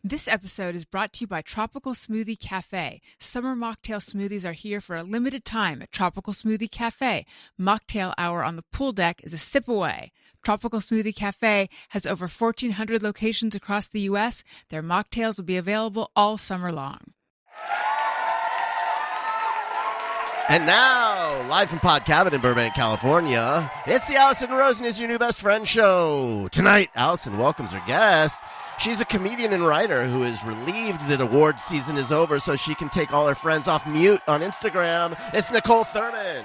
This episode is brought to you by Tropical Smoothie Cafe. Summer mocktail smoothies are here for a limited time at Tropical Smoothie Cafe. Mocktail hour on the pool deck is a sip away. Tropical Smoothie Cafe has over 1,400 locations across the U.S. Their mocktails will be available all summer long. And now, live from Pod Cabin in Burbank, California, it's the Allison Rosen is Your New Best Friend show. Tonight, Allison welcomes her guest. She's a comedian and writer who is relieved that award season is over so she can take all her friends off mute on Instagram. It's Niccole Thurman.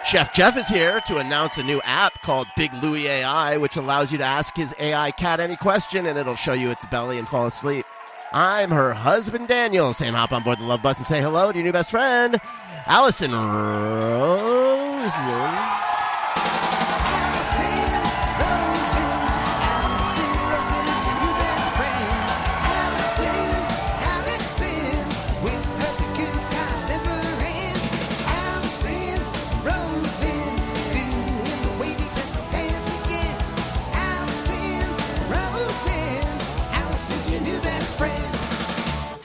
Chef Jeff is here to announce a new app called Big Louie AI, which allows you to ask his AI cat any question and it'll show you its belly and fall asleep. I'm her husband, Daniel, saying hop on board the love bus and say hello to your new best friend, Allison Rosen.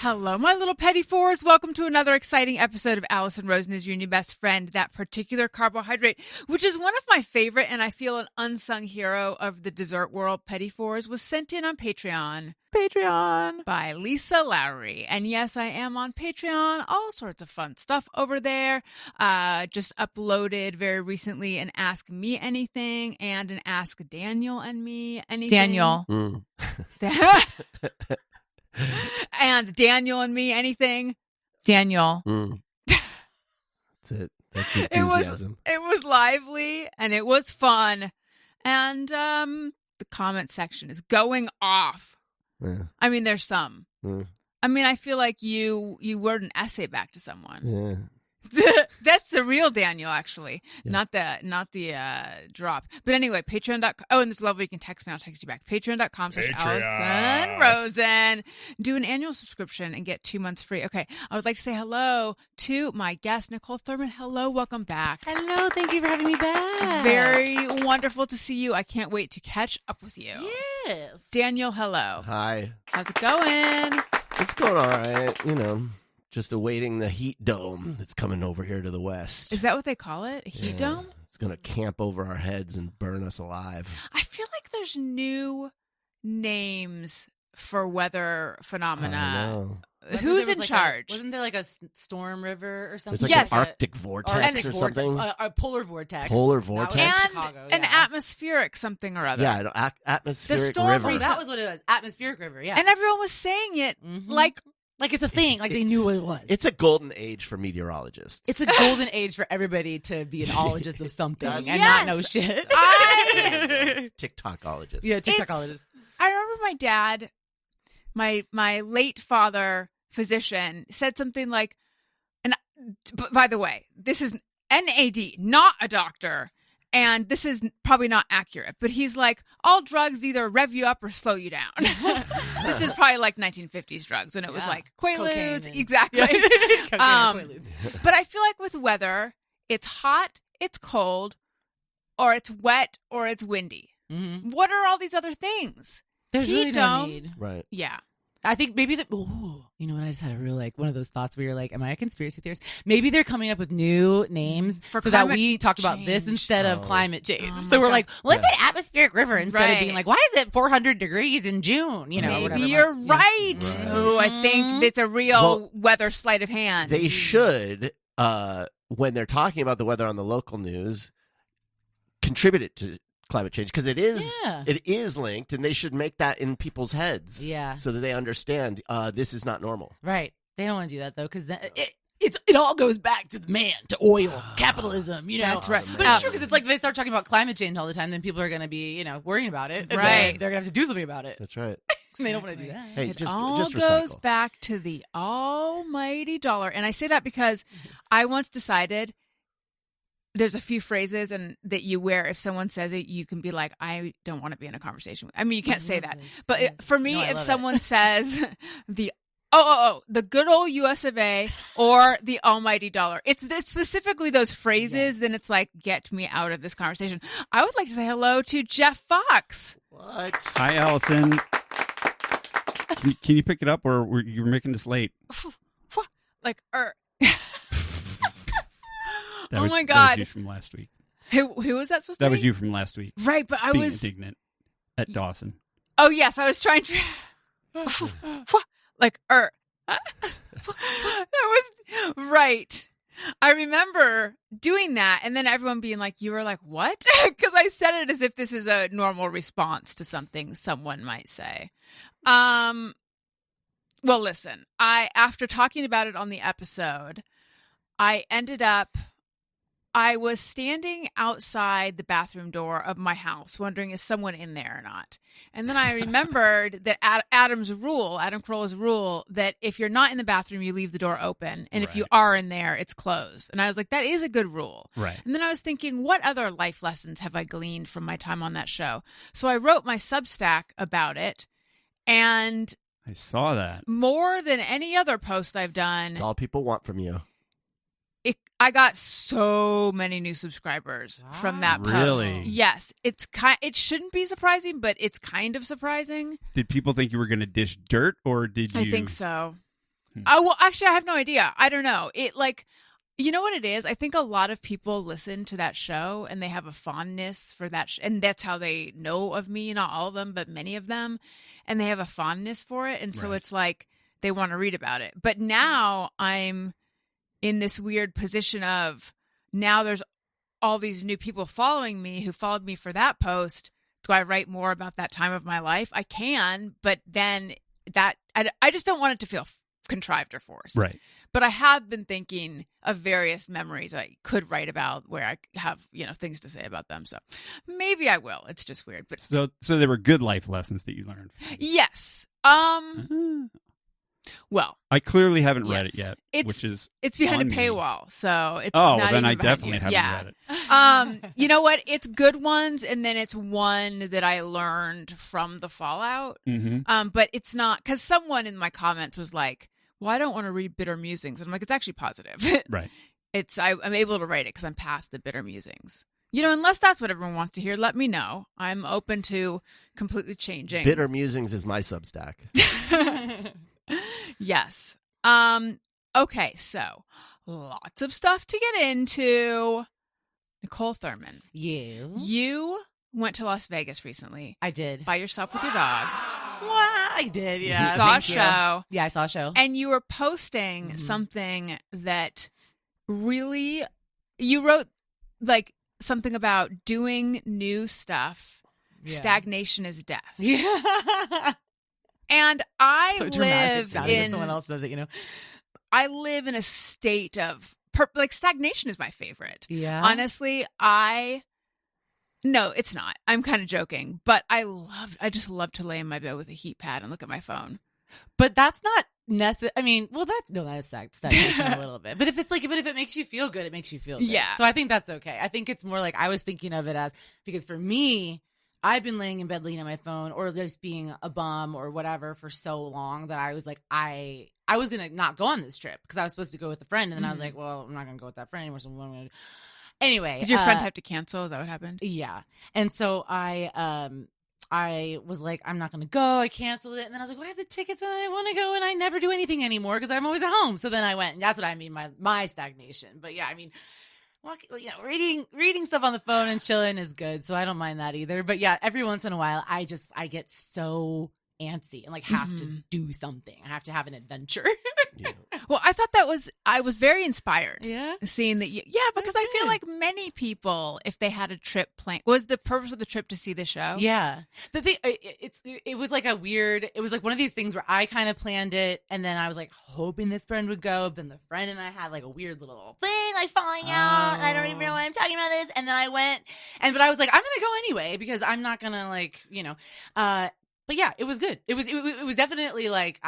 Hello, my little petty fours. Welcome to another exciting episode of Allison Rosen is Your New Best Friend. That particular carbohydrate, which is one of my favorite and I feel an unsung hero of the dessert world, petty fours, was sent in on Patreon. By Lisa Lowry. And yes, I am on Patreon. All sorts of fun stuff over there. Just uploaded very recently an Ask Me Anything and an Ask Daniel and Me Anything. Daniel. And Daniel and Me Anything. Daniel. That's it. That's the enthusiasm. It was lively and it was fun. And the comment section is going off. Yeah. I mean, there's some. Yeah. I mean, I feel like you wrote an essay back to someone. Yeah. That's the real Daniel, actually, Yeah. not the drop. But anyway, patreon.com. Oh, and it's lovely. You can text me. I'll text you back. Patreon.com/Allison Rosen. Do an annual subscription and get 2 months free. Okay. I would like to say hello to my guest, Niccole Thurman. Hello. Welcome back. Hello. Thank you for having me back. Very wonderful to see you. I can't wait to catch up with you. Yes. Daniel, hello. Hi. How's it going? It's going all right, just awaiting the heat dome that's coming over here to the west. Is that what they call it? A heat dome? It's going to camp over our heads and burn us alive. I feel like there's new names for weather phenomena. I know. Who's in charge? Wasn't there like a storm river or something? There's like Yes. an Arctic vortex or something. A polar vortex. Polar That was vortex? in And Chicago, an yeah. atmospheric something or other. Yeah, atmospheric The storm river. Oh, that was what it was. Atmospheric river, yeah. And everyone was saying it like it's a thing. Like they knew what it was. It's a golden age for meteorologists. It's a golden age for everybody to be an ologist of something and Yes. not know shit. TikTokologist. Yeah, TikTokologist. I remember my dad, my late father, physician, said something like, and by the way, this is NAD, not a doctor. And this is probably not accurate, but he's like, all drugs either rev you up or slow you down. This is probably like 1950s drugs when it was like Quaaludes. And- Exactly. Cocaine and Quaaludes. But I feel like with weather, it's hot, it's cold, or it's wet, or it's windy. Mm-hmm. What are all these other things? There's Heat really no dome. need. Right. Yeah. I think maybe you know what? I just had a real one of those thoughts where you're like, am I a conspiracy theorist? Maybe they're coming up with new names For so that climate we talk about this change. instead of Oh. climate change. Oh so my we're God. like, let's say atmospheric river instead Right. of being like, why is it 400 degrees in June? Maybe whatever. you're Yeah. right. Right. Oh, I think it's a real Well, weather sleight of hand. They should, when they're talking about the weather on the local news, contribute it to climate change because it is linked, and they should make that in people's heads, so that they understand this is not normal. Right. They don't want to do that though because it all goes back to the man, to oil, capitalism. That's right. But it's true because it's like they start talking about climate change all the time, then people are going to be worrying about it. And Right. then they're going to have to do something about it. That's right. They don't want to do that. Hey, It just all just goes recycle. back to the almighty dollar. And I say that because I once decided there's a few phrases and that you wear. If someone says it, you can be like, I don't want to be in a conversation with. I mean, you can't say that. But for me, No, I if love someone it. says the the good old US of A or the almighty dollar. It's specifically those phrases, then it's like, get me out of this conversation. I would like to say hello to Jeff Fox. What? Hi, Allison. Can you pick it up, or you're making this late? Like, Oh my That God. was you from last week. who was that supposed to be? That was you from last week. Right, but I being was... indignant at Dawson. Oh, yes, I was trying to... like, that was... Right. I remember doing that, and then everyone being like, you were like, what? Because I said it as if this is a normal response to something someone might say. Well, listen, after talking about it on the episode, I was standing outside the bathroom door of my house, wondering, is someone in there or not? And then I remembered that Adam Carolla's rule, that if you're not in the bathroom, you leave the door open. And if you are in there, it's closed. And I was like, that is a good rule. Right. And then I was thinking, what other life lessons have I gleaned from my time on that show? So I wrote my Substack about it. And I saw that. more than any other post I've done, It's all people want from you. I got so many new subscribers from that post. Really? Yes, it shouldn't be surprising, but it's kind of surprising. Did people think you were going to dish dirt, or did you? I think so. Well, actually, I have no idea. I don't know. You know what it is? I think a lot of people listen to that show and they have a fondness for that, and that's how they know of me. Not all of them, but many of them, and they have a fondness for it, and so it's like they want to read about it. But now I'm in this weird position of, now there's all these new people following me who followed me for that post. Do I write more about that time of my life? I can, but then I just don't want it to feel contrived or forced. Right. But I have been thinking of various memories I could write about where I have, things to say about them. So maybe I will. It's just weird. But So there were good life lessons that you learned. yes. Well, I clearly haven't read it yes. yet, which is it's behind on a me. paywall, so it's Oh, not then even I behind definitely you. haven't Yeah. read it. You know what? It's good ones, and then it's one that I learned from the fallout. Mm-hmm. But it's not, because someone in my comments was like, "Well, I don't want to read bitter musings," and I'm like, "It's actually positive." Right. I'm able to write it because I'm past the bitter musings. Unless that's what everyone wants to hear, let me know. I'm open to completely changing. Bitter Musings is my Substack. Yes. Okay, so lots of stuff to get into. Niccole Thurman, you went to Las Vegas recently I did. by yourself with your dog. I did, yeah. You saw a Thank you. show. Yeah, I saw a show. And you were posting something that really, you wrote like something about doing new stuff. Yeah. Stagnation is death. Yeah. And I So dramatic live sounding when in, someone else says it, I live in a state of, stagnation is my favorite. Yeah. Honestly, no, it's not. I'm kind of joking, but I just love to lay in my bed with a heat pad and look at my phone. But that's not necessary. I mean, well, that is stagnation a little bit. But if it makes you feel good, it makes you feel good. Yeah. So I think that's okay. I think it's more like, I was thinking of it as, because for me, I've been laying in bed looking at my phone or just being a bum or whatever for so long that I was like, I was going to not go on this trip because I was supposed to go with a friend. And then I was like, well, I'm not going to go with that friend anymore. So what am I going to do? Anyway. Did your friend have to cancel? Is that what happened? Yeah. And so I was like, I'm not going to go. I canceled it. And then I was like, well, I have the tickets and I want to go and I never do anything anymore because I'm always at home. So then I went, and that's what I mean, my stagnation. But yeah, I mean, reading stuff on the phone and chilling is good. So I don't mind that either. But yeah, every once in a while, I get so antsy and have to do something. I have to have an adventure. Well, I thought I was very inspired. Yeah. Seeing that because I feel like many people, if they had a trip planned, was the purpose of the trip to see the show? Yeah. The thing, it was like it was like one of these things where I kind of planned it and then I was like hoping this friend would go. Then the friend and I had like a weird little thing falling out. I don't even know why I'm talking about this. And then I went but I was like, I'm going to go anyway because I'm not going to but yeah, it was good. It was definitely like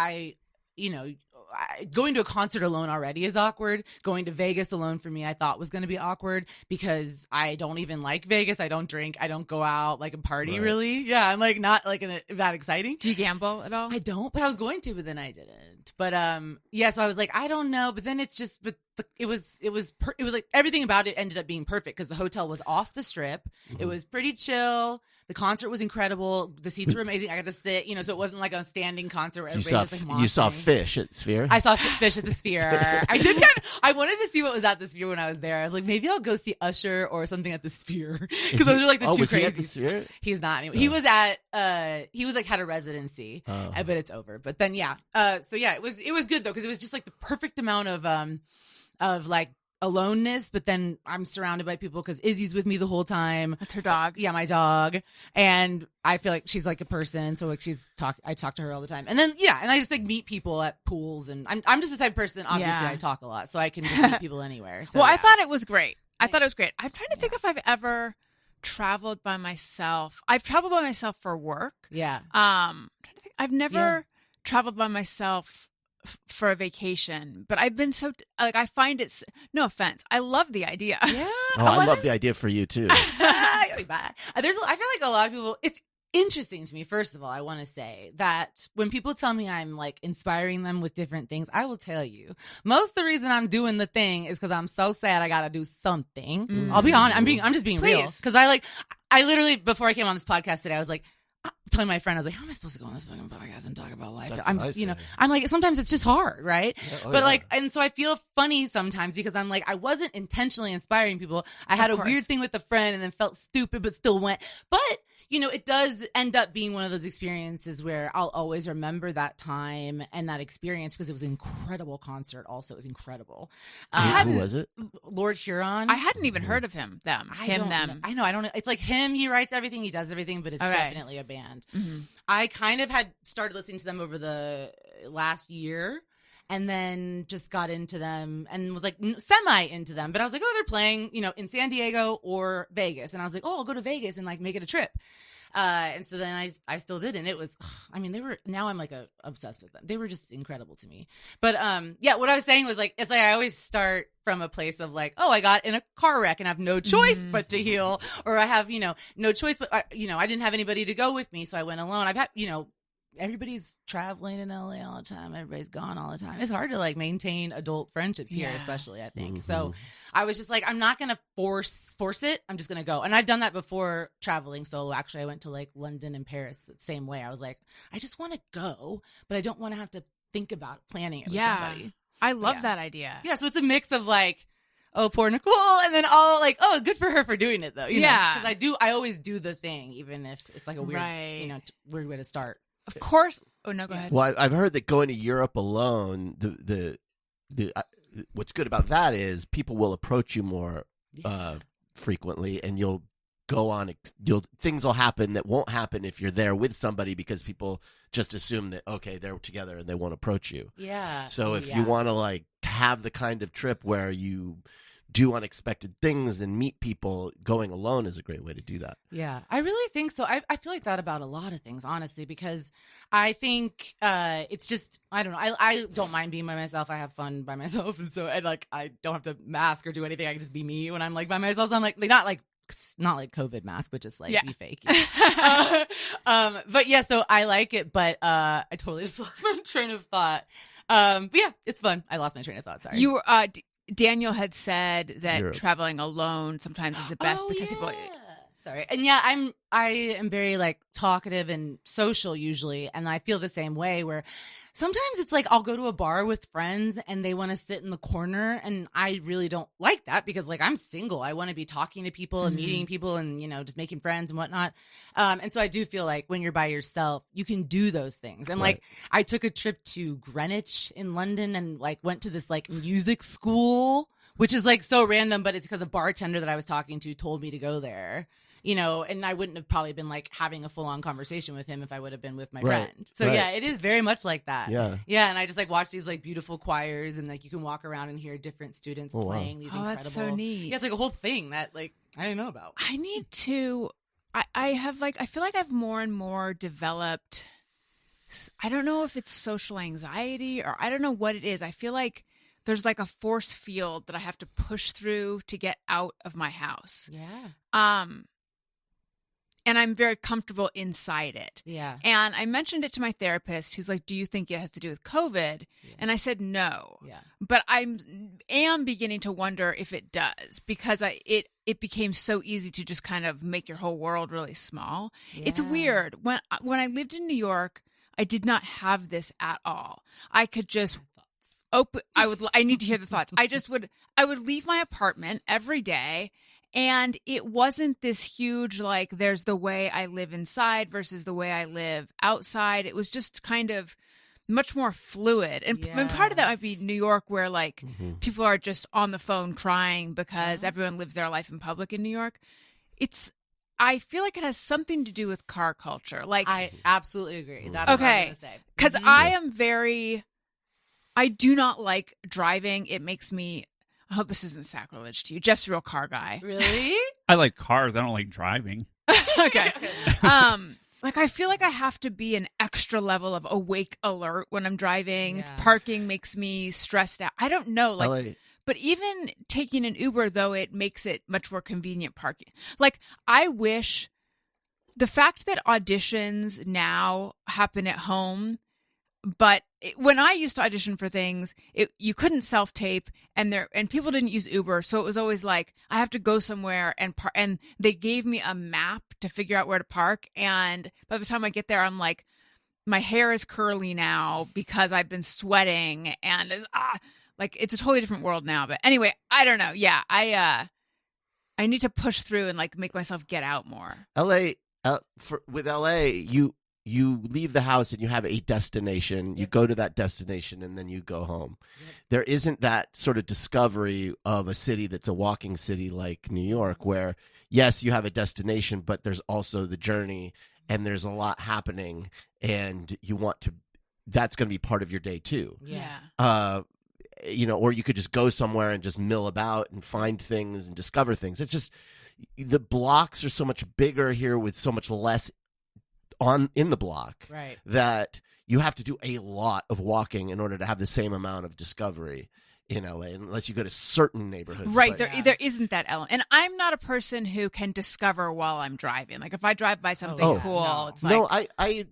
going to a concert alone already is awkward. Going to Vegas alone for me, I thought was going to be awkward because I don't even like Vegas. I don't drink. I don't go out and party really. Yeah, I'm not that exciting. Do you gamble at all? I don't, but I was going to, but then I didn't. But yeah, so I was like, I don't know. But then it's just, it was like everything about it ended up being perfect because the hotel was off the strip. Mm-hmm. It was pretty chill. The concert was incredible. The seats were amazing. I got to sit, so it wasn't like a standing concert where You everybody's saw, just like you saw moshing. fish at Sphere? I saw fish at the Sphere. I wanted to see what was at the Sphere when I was there. I was like, maybe I'll go see Usher or something at the Sphere because those are like the two was he crazy. at the Sphere? He's not anymore. He was at had a residency, but it's over. But then it was good though because it was just like the perfect amount of like aloneness, but then I'm surrounded by people because Izzy's with me the whole time. That's her dog. Yeah, my dog. And I feel like she's like a person. So like I talk to her all the time. And then, and I just like meet people at pools. And I'm just the type of person, obviously, I talk a lot. So I can just meet people anywhere. So, well, I thought it was great. I thought it was great. I'm trying to think if I've ever traveled by myself. I've traveled by myself for work. Yeah. I'm trying to think. I've never traveled by myself for a vacation, but I've been so like I find it's no offense. I love the idea. Yeah. I love the idea for you too. I feel like a lot of people. It's interesting to me. First of all, I want to say that when people tell me I'm like inspiring them with different things, I will tell you most of the reason I'm doing the thing is because I'm so sad I got to do something. I'll be honest. I'm just being real because I literally before I came on this podcast today, I was like. Telling my friend, I was like, how am I supposed to go on this fucking podcast and talk about life? I'm like, sometimes it's just hard, right? Yeah, and so I feel funny sometimes because I'm like, I wasn't intentionally inspiring people. I had a weird thing with a friend and then felt stupid, but still went. But, it does end up being one of those experiences where I'll always remember that time and that experience because it was an incredible concert. Also, it was incredible. Who was it? Lord Huron. I hadn't even heard of him, them. I don't know. It's like him. He writes everything. He does everything, but it's definitely a band. Mm-hmm. I kind of had started listening to them over the last year and then just got into them and was like semi into them. But I was like, they're playing, in San Diego or Vegas. And I was like, I'll go to Vegas and like make it a trip. And so then I still did. And it was, now I'm like obsessed with them. They were just incredible to me. But what I was saying was like, it's like I always start from a place of like, I got in a car wreck and I have no choice but to heal. Or I have, no choice, but I didn't have anybody to go with me. So I went alone. I've had, everybody's traveling in LA all the time. Everybody's gone all the time. It's hard to like maintain adult friendships here, especially I think. Mm-hmm. So I was just like, I'm not going to force it. I'm just going to go. And I've done that before traveling solo. Actually, I went to like London and Paris the same way. I was like, I just want to go, but I don't want to have to think about planning it with somebody. I love that idea. Yeah. So it's a mix of like, oh, poor Niccole. And then all like, oh, good for her for doing it though. Because I always do the thing, even if it's like a weird, weird way to start. Of course. Oh no, go ahead. Well, I've heard that going to Europe alone, the what's good about that is people will approach you more frequently, and you'll go on. Things will happen that won't happen if you're there with somebody because people just assume that they're together and they won't approach you. Yeah. So if you want to like have the kind of trip where you do unexpected things and meet people, going alone is a great way to do that. Yeah, I really think so. I feel like that about a lot of things, honestly, because I think it's just, I don't know. I don't mind being by myself. I have fun by myself. And so I don't have to mask or do anything. I can just be me when I'm like by myself. So I'm like not like COVID mask, but just like be fake. But yeah, so I like it, but I totally just lost my train of thought. But yeah, it's fun. I lost my train of thought. Sorry. You Daniel had said that traveling alone sometimes is the best because people. Sorry. And I am very like talkative and social usually. And I feel the same way where sometimes it's like I'll go to a bar with friends and they want to sit in the corner. And I really don't like that because like I'm single. I want to be talking to people and meeting people and, just making friends and whatnot. And so I do feel like when you're by yourself, you can do those things. And like I took a trip to Greenwich in London and like went to this like music school, which is like so random, but it's because a bartender that I was talking to told me to go there. And I wouldn't have probably been like having a full on conversation with him if I would have been with my friend. So yeah, it is very much like that. Yeah. Yeah. And I just like watch these like beautiful choirs and like you can walk around and hear different students playing these incredible. That's so neat. Yeah. It's like a whole thing that like I didn't know about. I need to, I feel like I've more and more developed, I don't know if it's social anxiety or I don't know what it is. I feel like there's like a force field that I have to push through to get out of my house. Yeah. and I'm very comfortable inside it. Yeah. And I mentioned it to my therapist, who's like, do you think it has to do with COVID? Yeah. And I said no. Yeah. But I am beginning to wonder if it does, because it became so easy to just kind of make your whole world really small. It's Yeah. weird. When I lived in New York, I did not have this at all. I could just I need to hear the thoughts. I would leave my apartment every day, and it wasn't this huge, like, there's the way I live inside versus the way I live outside. It was just kind of much more fluid. And part of that might be New York, where like people are just on the phone crying because everyone lives their life in public in New York. I feel like it has something to do with car culture. Like, I absolutely agree. That's what I was going to say. Because I do not like driving. It makes me, I hope this isn't sacrilege to you. Jeff's a real car guy. Really? I like cars. I don't like driving. Okay. Like, I feel like I have to be an extra level of awake alert when I'm driving. Yeah. Parking makes me stressed out. I don't know. Like, LA. but even taking an Uber, though, it makes it much more convenient parking. Like, I wish the fact that auditions now happen at home, but when I used to audition for things, you couldn't self-tape, and people didn't use Uber, so it was always like I have to go somewhere and they gave me a map to figure out where to park, and by the time I get there, I'm like, my hair is curly now because I've been sweating, and like, it's a totally different world now. But anyway, I don't know. Yeah, I need to push through and like make myself get out more. With LA, you leave the house and you have a destination. You go to that destination and then you go home. There isn't that sort of discovery of a city that's a walking city like New York, where yes, you have a destination, but there's also the journey, and there's a lot happening, and that's going to be part of your day too. Yeah. Or you could just go somewhere and just mill about and find things and discover things. It's just, the blocks are so much bigger here with so much less in the block, Right. that you have to do a lot of walking in order to have the same amount of discovery in LA, unless you go to certain neighborhoods. Right. But, There isn't that element. And I'm not a person who can discover while I'm driving. Like, if I drive by something cool, no. it's like... No,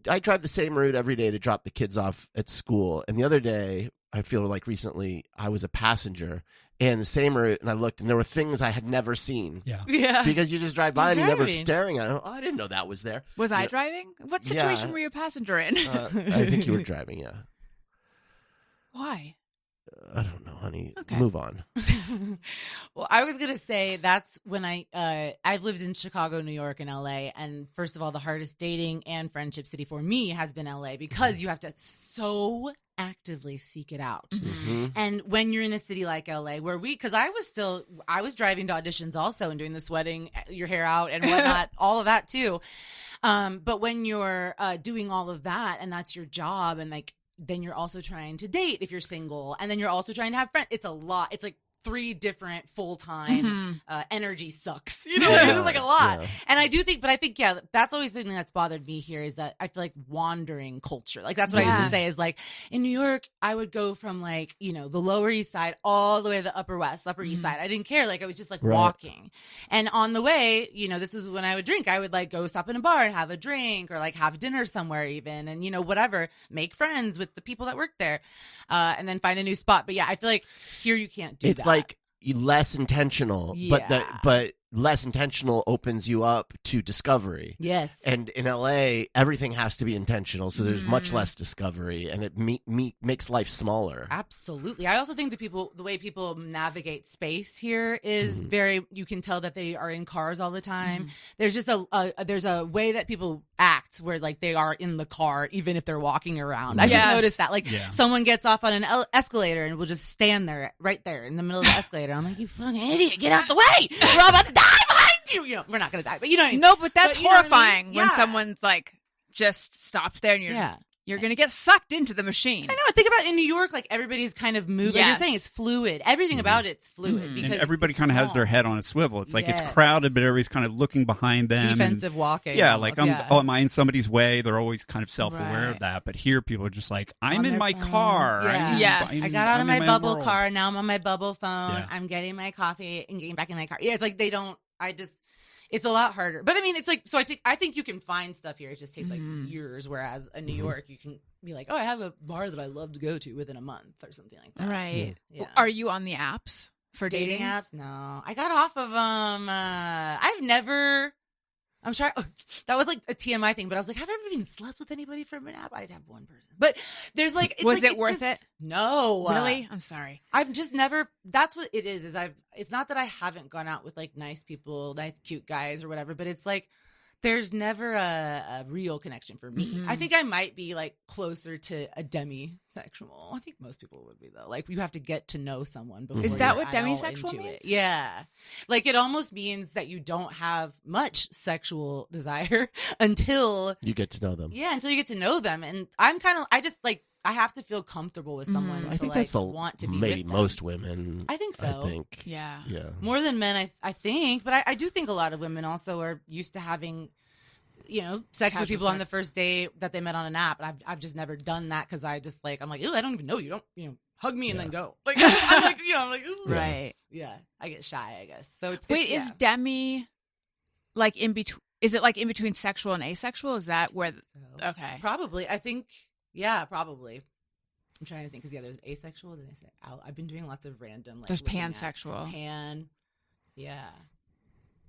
I drive the same route every day to drop the kids off at school. And the other day, I feel like recently, I was a passenger and the same route, and I looked, and there were things I had never seen. Yeah. Because you just drive by and you're never driving. staring at it. Oh, I didn't know that was there. Was I driving? What situation were you a passenger in? I think you were driving, yeah. Why? I don't know, honey. Okay. Move on. Well, I was gonna say that's when I've lived in Chicago, New York, and LA, and first of all, the hardest dating and friendship city for me has been LA, because you have to so actively seek it out. Mm-hmm. And when you're in a city like LA, because I was driving to auditions also and doing the sweating your hair out and whatnot, all of that too. But when you're doing all of that and that's your job, and like, then you're also trying to date if you're single, and then you're also trying to have friends. It's a lot. It's like 3 different full-time energy sucks. You know, it's just like a lot. Yeah. And I think, that's always the thing that's bothered me here, is that I feel like wandering culture. Like, that's what I used to say, is like, in New York, I would go from like, the Lower East Side all the way to the Upper East Side. I didn't care. Like, I was just like walking. And on the way, this was when I would drink. I would like go stop in a bar and have a drink, or like have dinner somewhere even, and whatever, make friends with the people that work there, and then find a new spot. But yeah, I feel like here you can't do that. It's like less intentional, but less intentional opens you up to discovery. Yes. And in LA, everything has to be intentional, so there's much less discovery, and it makes life smaller. Absolutely. I also think the way people navigate space here is you can tell that they are in cars all the time. There's just there's a way that people act where like they are in the car even if they're walking around. I just noticed that. Like, someone gets off on an escalator and will just stand there, right there in the middle of the escalator. I'm like, you fucking idiot, get out the way. We're all about to die behind you. We're not going to die, but you know what I mean? No, but that's horrifying what I mean? when someone's like just stops there and you're going to get sucked into the machine. I know. I think about in New York, like everybody's kind of moving. Like you're saying, it's fluid. Everything about it's fluid. Because and everybody kind of has their head on a swivel. It's like it's Yes. crowded, but everybody's kind of looking behind them. Defensive walking. Yeah, almost, like, am I in somebody's way? They're always kind of self-aware of that. But here, people are just like, I'm On in their my phone. car. Yeah. I got out of my bubble world. car. Now I'm on my bubble phone. Yeah. I'm getting my coffee and getting back in my car. Yeah, it's like they don't. It's a lot harder. But I mean, it's like, so I think you can find stuff here. It just takes like years. Whereas in New York, you can be like, oh, I have a bar that I love to go to within a month or something like that. Right. Yeah. Are you on the apps for dating? Apps? No, I got off of them. I've never. I'm trying. Oh, that was like a TMI thing, but I was like, have I ever even slept with anybody from an app? I'd have one person, but there's like, it's was like, it worth it? No, Really? I'm sorry. I've just never. That's what it is. It's not that I haven't gone out with like nice people, nice cute guys or whatever, but it's like there's never a real connection for me. I think I might be like closer to a demisexual. I think most people would be though. Like you have to get to know someone before. Is that you're what at all demisexual into means? it. Yeah, like it almost means that you don't have much sexual desire until You get to know them. until you get to know them. And I just like I have to feel comfortable with someone I to think like that's want to be maybe with them. most women. I think so. I think. Yeah. Yeah. More than men, I think, but I do think a lot of women also are used to having, sex Casual with people on the sex. first date that they met on an app. And I've just never done that because I just like, I'm like, ew, I don't even know you. Don't, hug me and then go. Like, I'm like, I'm like, ooh. Right. Yeah, I get shy, I guess. So Wait, is demi like in between? Is it like in between sexual and asexual? Is that where? Okay. Probably. I think, yeah, probably. I'm trying to think because there's asexual. Then I say out. I've been doing lots of random. Like, There's looking at pansexual. Yeah.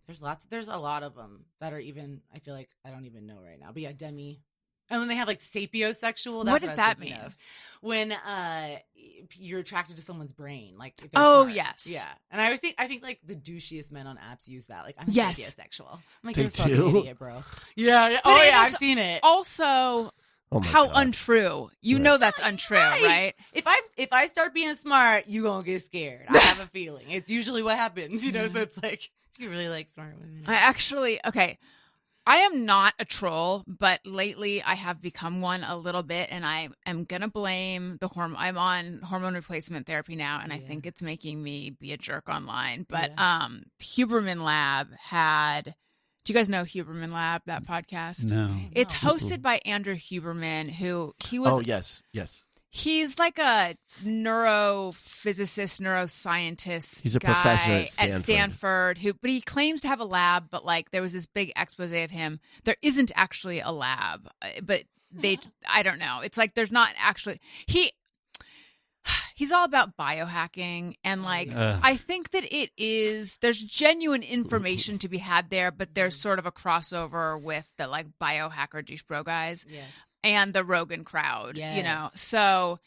There's a lot of them that are even. I feel like I don't even know right now. But yeah, demi. And then they have like sapiosexual. That's What does I was that thinking mean? of. When you're attracted to someone's brain, like if they're Oh, smart. yes. Yeah. And I think like the douchiest men on apps use that. Like I'm Yes. sapiosexual. I'm like They you're a fucking do? idiot, bro. Yeah. But Oh yeah, it's I've seen it. Also, Oh my how God. untrue. You know that's untrue, right? If I start being smart, you gonna get scared. I have a feeling. It's usually what happens, So it's like you really like smart women. I am not a troll, but lately I have become one a little bit, and I am gonna blame the hormone. I'm on hormone replacement therapy now, and I think it's making me be a jerk online. But Huberman Lab had. Do you guys know Huberman Lab, that podcast? No. It's hosted by Andrew Huberman, he was. Oh yes. He's like a neurophysicist, neuroscientist. He's a guy professor at Stanford. But he claims to have a lab. But like, there was this big expose of him. There isn't actually a lab, but I don't know. It's like there's not actually He's all about biohacking, and like I think that there's genuine information to be had there, but there's sort of a crossover with the like biohacker douche bro guys. Yes. And the Rogan crowd, Yes. So,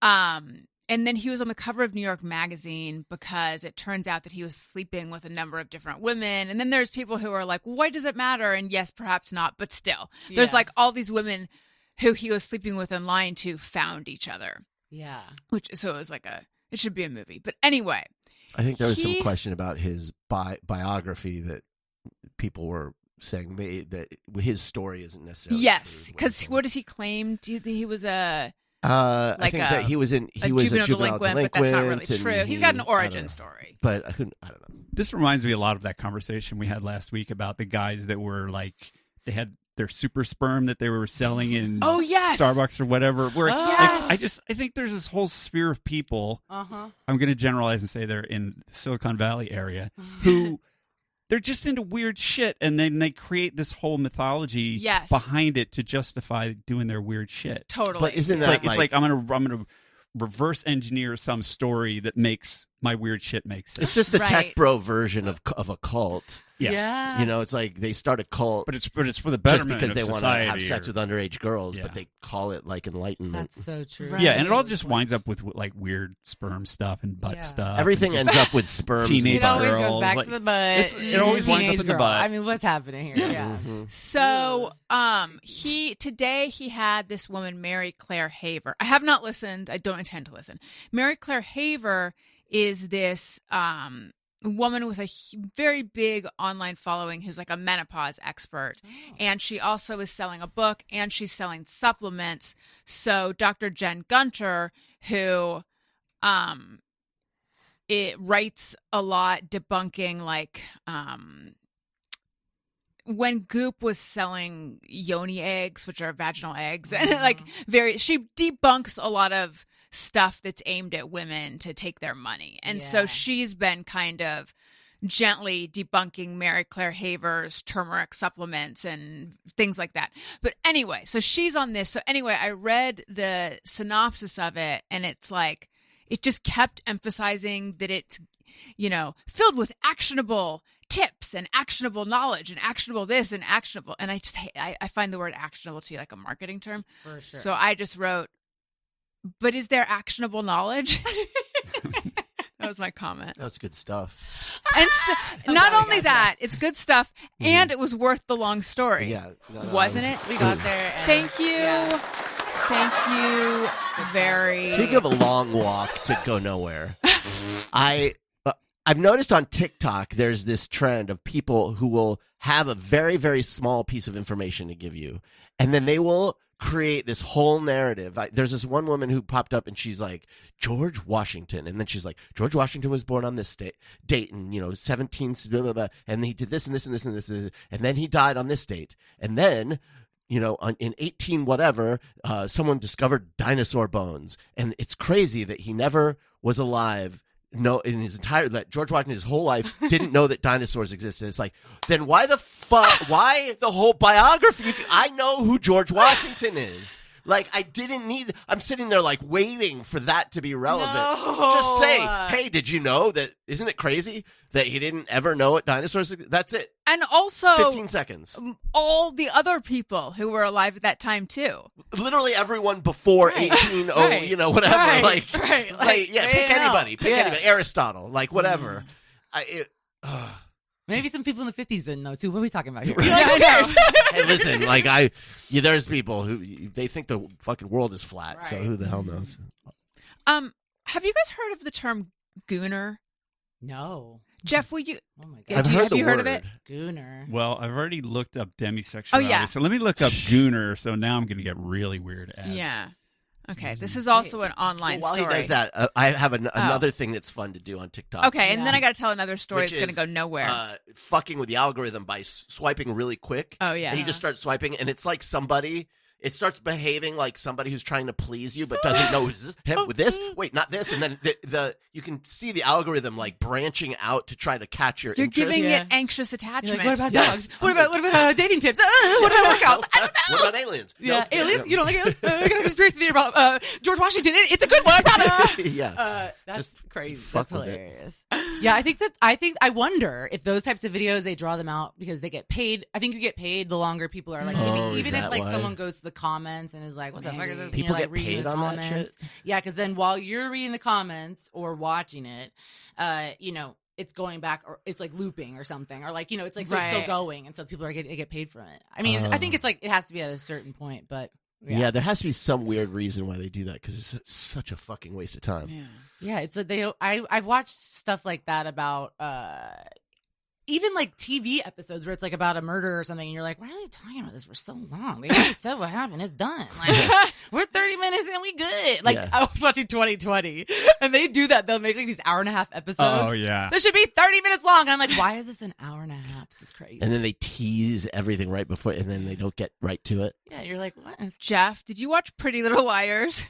and then he was on the cover of New York Magazine because it turns out that he was sleeping with a number of different women. And then there's people who are like, why does it matter? And yes, perhaps not, but still. There's like all these women who he was sleeping with and lying to found each other. Yeah. So it was like it should be a movie. But anyway. I think there was some question about his biography that people were saying that his story isn't necessarily Yes, true. because what does he claim? He was a I think that he was a juvenile delinquent, but that's not really and true. He's got an origin story. But I don't know. This reminds me a lot of that conversation we had last week about the guys that were like, they had their super sperm that they were selling in Starbucks or whatever. Where I think there's this whole sphere of people. I'm going to generalize and say they're in the Silicon Valley area who they're just into weird shit, and then they create this whole mythology behind it to justify doing their weird shit. Totally. But isn't that it's like I'm gonna reverse engineer some story that makes my weird shit make sense. It's just the tech bro version of a cult. Yeah. It's like they start a cult, but it's for the just betterment because of they want to society have sex with underage girls, Yeah. but they call it like enlightenment. That's so true. Right. Yeah, and it all just winds up with like weird sperm stuff and butt stuff. Everything and ends up with sperm. teenage It always girls. goes back like, to the butt. it always winds up Teenage in the girl. butt. I mean, what's happening here? Yeah. So, today he had this woman, Mary Claire Haver. I have not listened. I don't intend to listen. Mary Claire Haver is this woman with a very big online following who's like a menopause expert. And she also is selling a book, and she's selling supplements. So Dr. Jen Gunter, who it writes a lot debunking like when Goop was selling yoni eggs, which are vaginal eggs, and she debunks a lot of stuff that's aimed at women to take their money. And so she's been kind of gently debunking Mary Claire Haver's turmeric supplements and things like that. But anyway, so she's on this. So anyway, I read the synopsis of it, and it's like, it just kept emphasizing that it's, filled with actionable tips and actionable knowledge and actionable this and actionable. And I just I find the word actionable to be like a marketing term. For sure. So I just wrote, but is there actionable knowledge? That was my comment. That's good stuff. And so, not only that, it's good stuff, and it was worth the long story. Yeah. Wasn't it? We got there. And Thank you. Yeah. Thank you very. Speaking of a long walk to go nowhere, I've noticed on TikTok there's this trend of people who will have a very, very small piece of information to give you, and then they will create this whole narrative. There's this one woman who popped up, and she's like, George Washington, and then she's like, George Washington was born on this date in 17 blah, blah, blah, and he did this and this and this and this, and then he died on this date, and then in 18 whatever, someone discovered dinosaur bones, and it's crazy that he never was alive. No, in his entire George Washington, his whole life, didn't know that dinosaurs existed. It's like, then why the fuck? Why the whole biography? I know who George Washington is. Like, I didn't need. I'm sitting there like waiting for that to be relevant. No. Just say, hey, did you know that? Isn't it crazy that he didn't ever know what dinosaurs? That's it. And also, 15 seconds. All the other people who were alive at that time too. Literally everyone before 18, whatever. Right. Like, Right. pick anybody. Pick anybody. Aristotle, like whatever. Maybe some people in the 50s didn't know too. What are we talking about here? Right. Yeah, I know. Hey, listen, there's people who they think the fucking world is flat. So who the hell knows? Have you guys heard of the term gooner? No. Jeff, will you? Oh my Yeah, god. have you heard of it? Gooner. Well, I've already looked up demisexuality. Oh, yeah. So let me look up gooner. So now I'm going to get really weird ads. Yeah. Okay. This is also an online While story. he does that, I have another thing that's fun to do on TikTok. Okay, and Yeah. then I got to tell another story Which that's going to is, go nowhere. Fucking with the algorithm by swiping really quick. Oh, yeah. And you just start swiping, and it's like somebody. It starts behaving like somebody who's trying to please you, but doesn't know is this him with this. Wait, not this. And then you can see the algorithm like branching out to try to catch your You're interest. giving Yeah. it anxious attachment. Like, what about Yes. dogs? What about dating tips? What about workouts? I don't know. What about aliens? Yeah, Nope. aliens? You don't like aliens? I got a conspiracy theory about George Washington. It's a good one, I promise. Yeah. That's Just crazy. fuck That's with it. hilarious. Yeah, I wonder if those types of videos, they draw them out because they get paid. I think you get paid the longer people are like, Oh, is even if that like why? someone goes to the comments and is like, what the fuck is this? And People you're, like, get reading paid the on that comments. shit? Yeah, because then while you're reading the comments or watching it, it's going back or it's like looping or something, or like, it's like so it's still Right. going, and so people get paid from it. I mean, I think it's like it has to be at a certain point, but Yeah, there has to be some weird reason why they do that because it's such a fucking waste of time. Yeah, it's like I've watched stuff like that about even like TV episodes where it's like about a murder or something, and you're like, why are they talking about this for so long? They already said what happened. It's done. Like, we're 30 minutes and we good. Like, Yeah. I was watching 2020, and they do that. They'll make like these hour-and-a-half episodes. Oh, yeah. This should be 30 minutes long. And I'm like, why is this an hour and a half? This is crazy. And then they tease everything right before, and then they don't get right to it. Yeah, you're like, what? Jeff, did you watch Pretty Little Liars?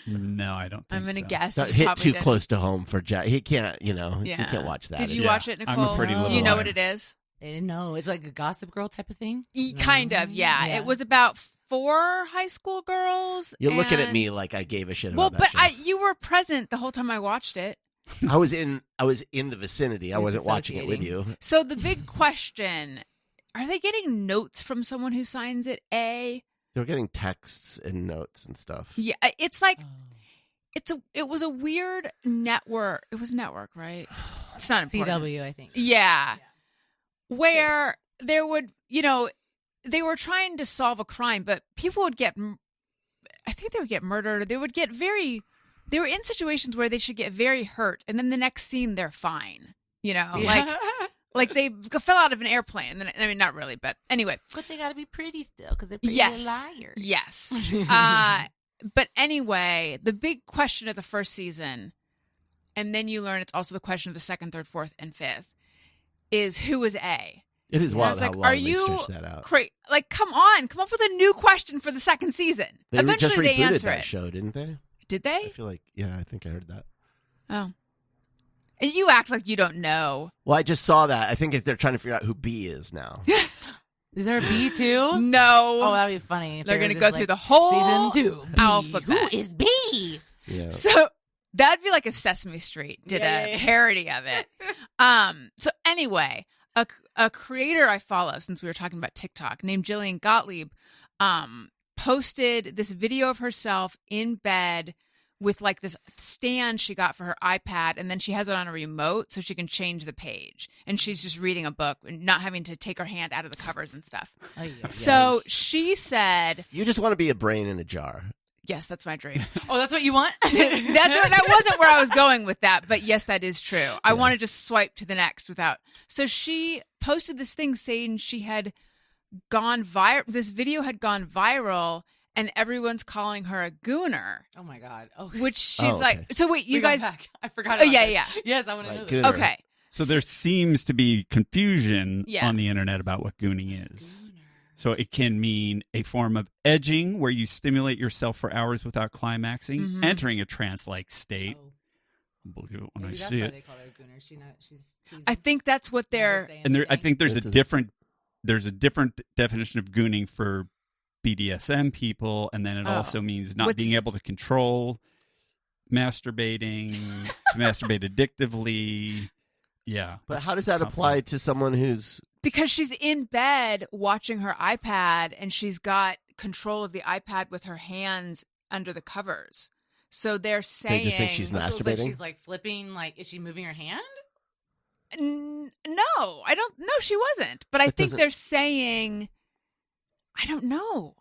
No, I don't think I'm going to so. guess. Not you hit probably too didn't. close to home for Jack. He can't, he can't watch that. Did you Yeah. watch it, I'm a Nicole? Pretty Do Little you know Liar. what it is? I didn't know. It's like a Gossip Girl type of thing. Kind of, yeah. Yeah. It was about 4 high school girls. You're looking at and- me like I gave a shit Well, about that but show. you were present the whole time I watched it. I was in the vicinity. I He was wasn't watching it with you. So the big question, are they getting notes from someone who signs it A? They were getting texts and notes and stuff. Yeah, it's like it was a weird network. It was network, right? It's not important. CW, I think. Yeah. Where there would, they were trying to solve a crime, but people would I think they would get murdered. They were in situations where they should get very hurt, and then the next scene they're fine. Like they fell out of an airplane. And then, I mean, not really, but anyway. But they got to be pretty still because they're pretty Yes. liars. Yes. But anyway, the big question of the first season, and then you learn it's also the question of the second, third, fourth, and fifth, is who is A? It is And I wild was how like, long are they you stretch that out. come up with a new question for the second season. They Eventually just they rebooted answer that it. show, didn't they? Did I they? feel like, yeah, I think I heard that. Oh. And you act like you don't know. Well, I just saw that. I think they're trying to figure out who B is now. Is there a B too? No. Oh, that'd be funny. They're going to go through the whole season 2 alphabet. Who is B? Yeah. So that'd be like if Sesame Street did a parody of it. So anyway, a creator I follow, since we were talking about TikTok, named Jillian Gottlieb, posted this video of herself in bed with like this stand she got for her iPad, and then she has it on a remote so she can change the page. And she's just reading a book and not having to take her hand out of the covers and stuff. So she said, "You just want to be a brain in a jar." Yes, that's my dream. Oh, that's what you want? That wasn't where I was going with that, but yes, that is true. I want to just swipe to the next without. So she posted this thing saying she had gone viral. This video had gone viral, and everyone's calling her a gooner. Oh my God. Oh. Which she's like, so wait, you guys. I forgot about yeah, this. yeah. Yes, I want to know Gooner. this. Okay. So there seems to be confusion on the internet about what gooning is. So it can mean a form of edging where you stimulate yourself for hours without climaxing, entering a trance-like state. I'll believe it when Maybe I that's see why it. they call her a gooner. She's I think that's what they're. And I think there's a different definition of gooning for BDSM people, and then it also means not being able to control masturbating, to masturbate addictively. Yeah. But how does that apply to someone who's... Because she's in bed watching her iPad, and she's got control of the iPad with her hands under the covers. So they're saying... They just think she's masturbating? So it's like she's like flipping, like, is she moving her hand? No, I don't. No, she wasn't. But I think they're saying... I don't know.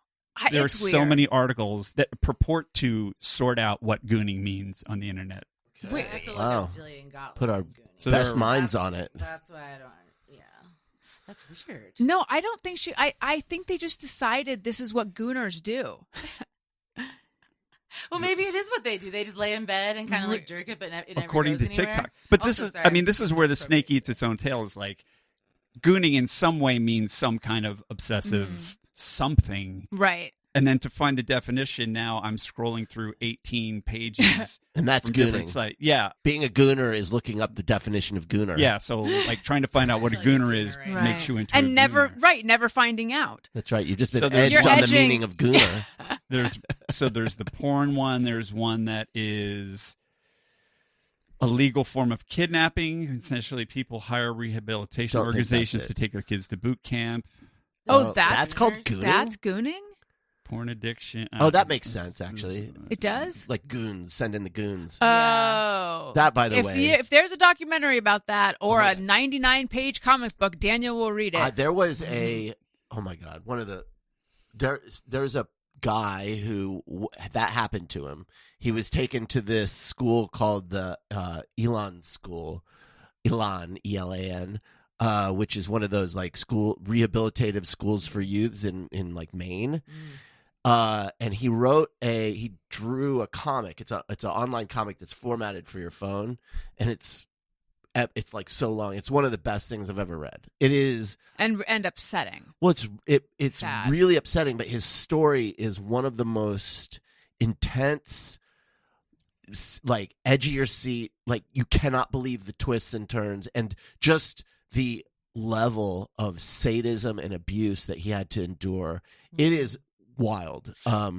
There are it's so weird. many articles that purport to sort out what gooning means on the internet. Okay. I have to look up Jillian Gottlieb. Put our So best minds on it. That's why I don't... Yeah. That's weird. No, I don't think she... I think they just decided this is what gooners do. Well, maybe it is what they do. They just lay in bed and kind of like jerk it, but it never According goes to anywhere. TikTok. But this Also, is, sorry, I mean, this is where the snake eats its own tail. Is like gooning in some way means some kind of obsessive something. Right. And then to find the definition, now I'm scrolling through 18 pages. And that's from different gooning. Yeah. Being a gooner is looking up the definition of gooner. Yeah. So like trying to find out what a gooner is Right. makes you into And a never, gooner. never finding out. That's right. You've just been So there's- edged You're on the edging. meaning of gooner. There's the porn one. There's one that is a legal form of kidnapping. Essentially, people hire rehabilitation Don't think organizations that's to it. take their kids to boot camp. Oh, that's called gooning? That's gooning? Porn addiction. Oh, that makes sense, actually. It does? Like goons. Send in the goons. Oh. That, by the way. If there's a documentary about that or a 99-page comic book, Daniel will read it. There was a... Oh, my God. One of the... There's a guy who... That happened to him. He was taken to this school called the Elan School. Elan, E-L-A-N. Which is one of those like school rehabilitative schools for youths in like Maine. And he drew a comic. It's an online comic that's formatted for your phone, and it's like so long. It's one of the best things I've ever read. It is and upsetting. well, it's Sad. really upsetting, but his story is one of the most intense, like edge of your seat, like you cannot believe the twists and turns, and just the level of sadism and abuse that he had to endure. It is wild. I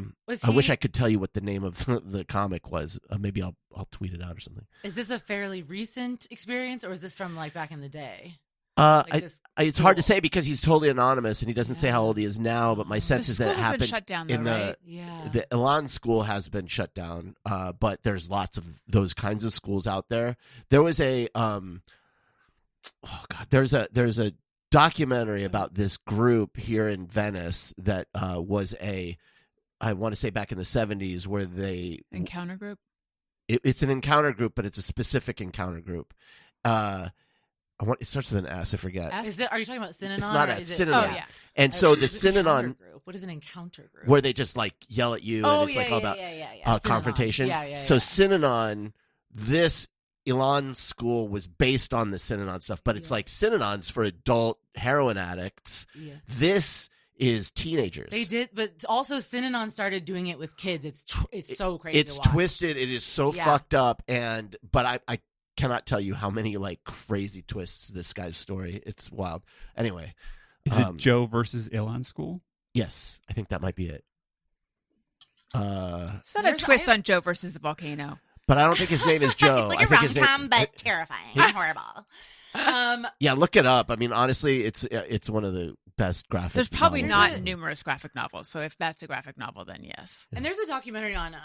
wish I could tell you what the name of the comic was. Maybe I'll tweet it out or something. Is this a fairly recent experience, or is this from like back in the day? It's hard to say because he's totally anonymous and he doesn't say how old he is now. But my sense is that it has happened been shut down, though, in right? the Elan school has been shut down. But there's lots of those kinds of schools out there. There was a there's a documentary about this group here in Venice that was I want to say back in the 70s where they Encounter group? It's an encounter group, but it's a specific encounter group. It starts with an S. I forget. Are you talking about Synanon? It's not or a is it- Synanon. Oh, yeah. And so the What is an encounter Synanon, group? What is an encounter group? where they just like yell at you, and it's like all about Synanon. confrontation. Yeah. So Synanon, this Elan school was based on the Synanon stuff, but it's like Synanon's for adult heroin addicts. Yeah. This is teenagers. They did, but also Synanon started doing it with kids. It's so crazy. It's to watch. twisted. It is so fucked up. But I cannot tell you how many like crazy twists this guy's story. It's wild. Anyway, is it Joe versus Elon School? Yes, I think that might be it. It's not a twist on Joe versus the volcano. But I don't think his name is Joe. It's like I a think rom-com, but terrifying and horrible. Yeah, look it up. I mean, honestly, it's one of the best graphic. There's probably novels. not numerous graphic novels, so if that's a graphic novel, then yes. And there's a documentary on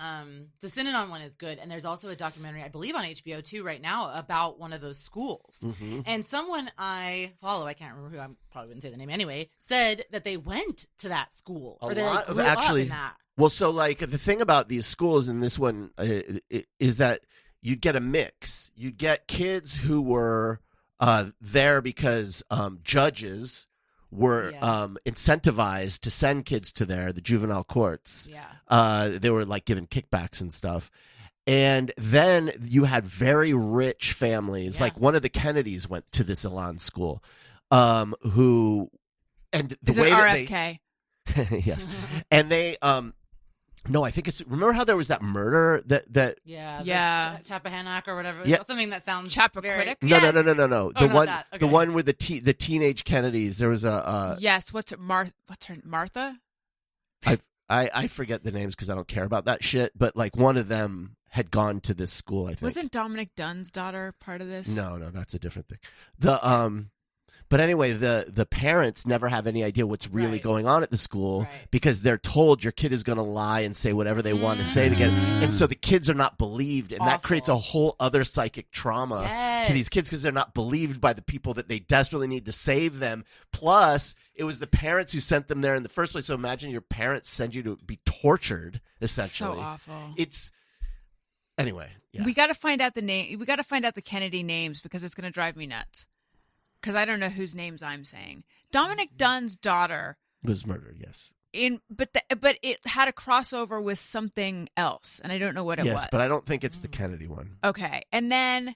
the Synanon one is good, and there's also a documentary I believe on HBO too right now about one of those schools. Mm-hmm. And someone I follow, I can't remember who, I probably wouldn't say the name anyway, said that they went to that school A or they lot like, of grew actually. up in that. Well, so like the thing about these schools in this one is that you'd get a mix. You'd get kids who were there because judges were incentivized to send kids to there, the juvenile courts. Yeah. They were like given kickbacks and stuff. And then you had very rich families. Yeah. Like one of the Kennedys went to this Elon school. Who and the Is way it that RFK? yes, and they no, I think it's. Remember how there was that murder that Yeah. Tappahannock or whatever. Yeah. Something that sounds Chappaquiddick? No, Yes. no. Oh, The not one, that. Okay. the one with the teenage Kennedys. There was a. Yes. What's her Martha? I forget the names because I don't care about that shit. But like one of them had gone to this school. I think Wasn't Dominic Dunn's daughter part of this? No, that's a different thing. But anyway, the parents never have any idea what's really Right. going on at the school Right. because they're told your kid is going to lie and say whatever they want to say to get it. And so the kids are not believed. And that Awful. creates a whole other psychic trauma Yes. to these kids because they're not believed by the people that they desperately need to save them. Plus, it was the parents who sent them there in the first place. So imagine your parents send you to be tortured, essentially. So awful. Anyway, yeah. We got to find out the name. We got to find out the Kennedy names because it's going to drive me nuts. Because I don't know whose names I'm saying. Dominic Dunn's daughter was murdered, yes. But it had a crossover with something else, and I don't know what it was. Yes, but I don't think it's the Kennedy one. Okay, and then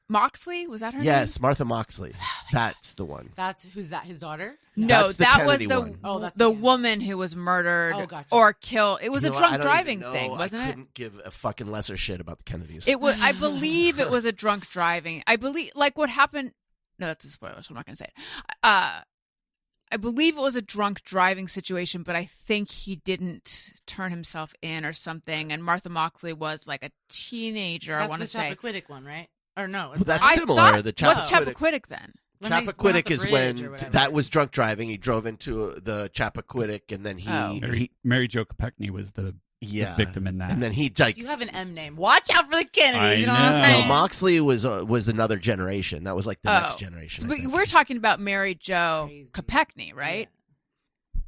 Moxley, was that her name? Yes, Martha Moxley. That's the one. Who's that? His daughter? No, That's the that was Kennedy the one. Oh, that's the the- woman who was murdered Oh, gotcha. or killed. It was You a know what? I drunk don't driving even know. thing, wasn't I it? couldn't give a fucking lesser shit about the Kennedys. It was. I believe it was a drunk driving. I believe, like what happened. No, that's a spoiler, so I'm not going to say it. I believe it was a drunk driving situation, but I think he didn't turn himself in or something. And Martha Moxley was like a teenager. That's I want to the say. Chappaquiddick one, right? Or no? Well, It's that's not. similar. The What's Chappaquiddick. Chappaquiddick then? When they went off Chappaquiddick the is bridge when or whatever. that was drunk driving. He drove into the Chappaquiddick, and then Mary Jo Kopechne was the victim in that. and then he like You have an M name. Watch out for the Kennedys. You know what I I'm know. saying? no, Moxley was another generation. That was like the next generation. But I think. we're talking about Mary Jo Crazy. Kopechne, right?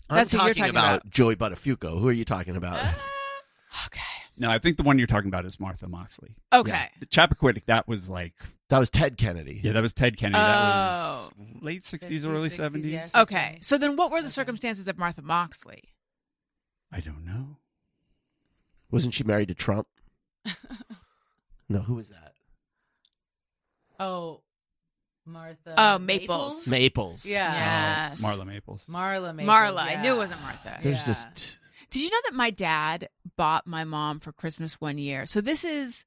I'm that's who you're talking talking about Joey Buttafuoco. Who are you talking about? Okay. No, I think the one you're talking about is Martha Moxley. Okay. The Chappaquiddick, that was like, That was Ted Kennedy. that was Ted Kennedy. That was late 60s, 50s, early 60s, 70s. yes. Okay. So then what were the circumstances of Martha Moxley? I don't know. Wasn't she married to Trump? No, who was that? Oh, Martha. Oh, Maples. Maples. Yeah. Yes. Marla Maples. Marla Maples. Marla. Yeah. I knew it wasn't Martha. There's Yeah. just Did you know that my dad bought my mom for Christmas one year? So this is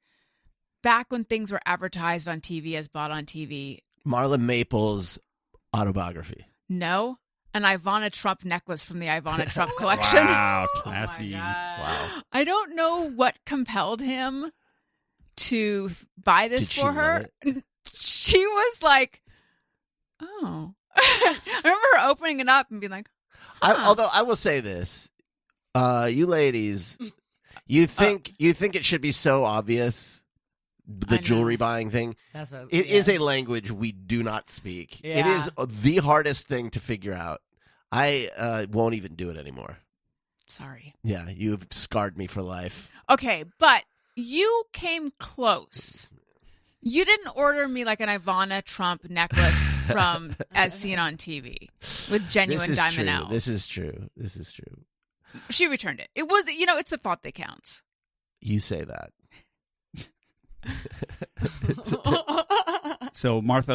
back when things were advertised on TV as bought on TV. Marla Maples' autobiography. No. An Ivana Trump necklace from the Ivana Trump collection. Wow, Oh my classy. God. Wow. I don't know what compelled him to buy this Did she for love her. it? She was like, oh. I remember her opening it up and being like, Although I will say this, you ladies, you think it should be so obvious, I the know. jewelry buying thing. That's what It is a language we do not speak. It Yeah. is the hardest thing to figure out. I won't even do it anymore. sorry. Yeah, you've scarred me for life. Okay, but you came close. You didn't order me like an Ivana Trump necklace from as seen on TV with genuine This is diamond true. owls. This is true. This is true. She returned it. It was, it's the thought that counts. You say that. So Martha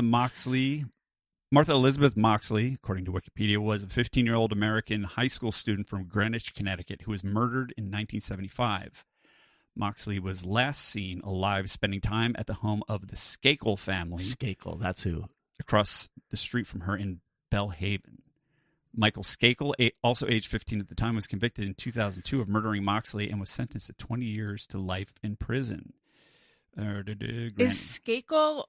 Elizabeth Moxley, according to Wikipedia, was a 15-year-old American high school student from Greenwich, Connecticut, who was murdered in 1975. Moxley was last seen alive spending time at the home of the Skakel family. Skakel, that's who. Across the street from her in Bellhaven. Michael Skakel, also age 15 at the time, was convicted in 2002 of murdering Moxley and was sentenced to 20 years to life in prison. Is Skakel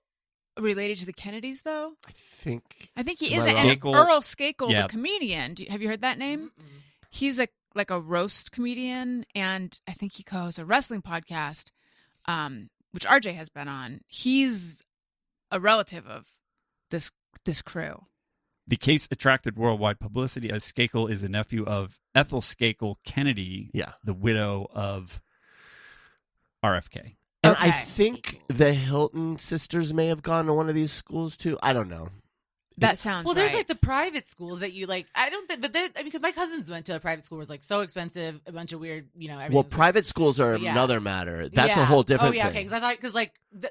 related to the Kennedys, though? I think he is. Skakel, Earl Skakel, yeah. the comedian. Have you heard that name? Mm-mm. He's a roast comedian, and I think he co-hosts a wrestling podcast, which RJ has been on. He's a relative of this crew. The case attracted worldwide publicity as Skakel is a nephew of Ethel Skakel Kennedy, the widow of RFK. And I think the Hilton sisters may have gone to one of these schools too. I don't know. That sounds well. There's right. like the private schools that you like. I don't think, but because my cousins went to a private school, it was like so expensive, a bunch of weird, Well, private schools are another matter. That's a whole different thing. Okay. Because I thought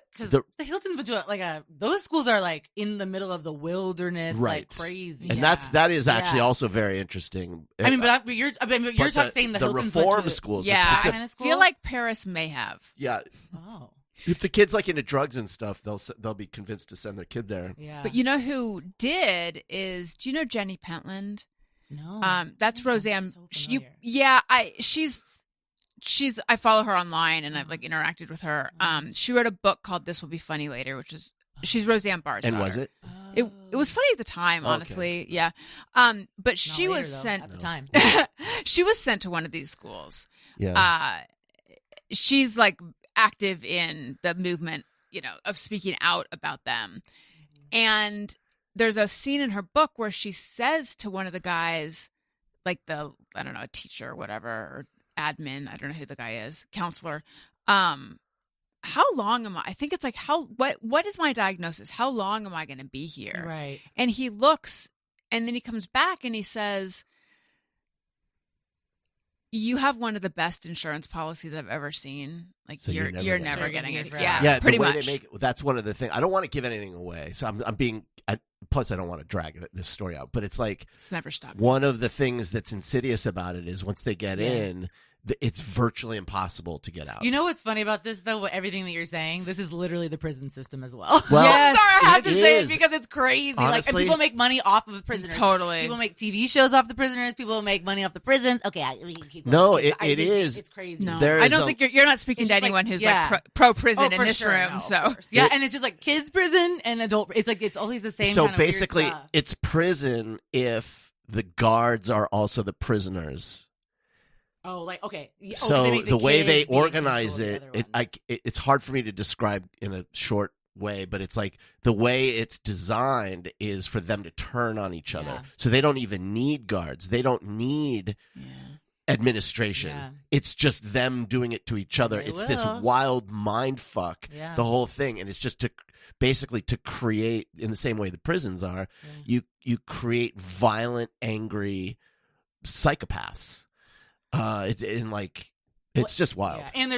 the Hiltons went to those schools are like in the middle of the wilderness, like crazy, and that is actually also very interesting. I mean, but you're talking saying the Hiltons reform went to schools. Yeah, kind of school? I feel like Paris may have. Yeah. Oh. If the kid's like into drugs and stuff, they'll be convinced to send their kid there. Yeah. But you know who did is? Do you know Jenny Pentland? No. That's Roseanne. So She's. I follow her online and I've like interacted with her. She wrote a book called "This Will Be Funny Later," which is she's Roseanne Barr's And daughter. was it? It was funny at the time, honestly. Okay. Yeah. But she Not was later, sent at the time. She was sent to one of these schools. Yeah. She's like active in the movement, of speaking out about them. And there's a scene in her book where she says to one of the guys, like a teacher or whatever, or admin, I don't know who the guy is, counselor, how long am I think it's like, what is my diagnosis? How long am I going to be here? Right. And he looks, and then he comes back and he says, you have one of the best insurance policies I've ever seen. Like So you're never getting it. forever. Yeah, pretty the way much. They make it, that's one of the things. I don't want to give anything away, so I'm being. Plus, I don't want to drag this story out. But it's like It's never stopped. one of the things that's insidious about it is once they get in, it's virtually impossible to get out. You know what's funny about this, though? Everything that you're saying, this is literally the prison system as well. Well, Yes, I'm sorry, I have to it say it is. because it's crazy. Honestly, and people make money off of the prisoners. Totally. People make TV shows off the prisoners. People make money off the prisons. Okay, we can keep going. No, it is. It's crazy. No, There I is don't a- think you're not speaking It's to just like- anyone who's yeah. like pro prison in for this sure, room. no, of So course. Yeah, and it's just like kids prison and adult. It's like it's always the same. So kind of weird basically, stuff. it's prison if the guards are also the prisoners. Oh, like okay. Yeah, So they make the way kids they be in organize control it, of the other ones. it's hard for me to describe in a short way, but it's like the way it's designed is for them to turn on each other. Yeah. So they don't even need guards. They don't need administration. Yeah. It's just them doing it to each other. They It's this will. wild mind fuck, Yeah. the whole thing. And it's just to create, in the same way the prisons are, you create violent, angry psychopaths. It's just wild. Yeah. And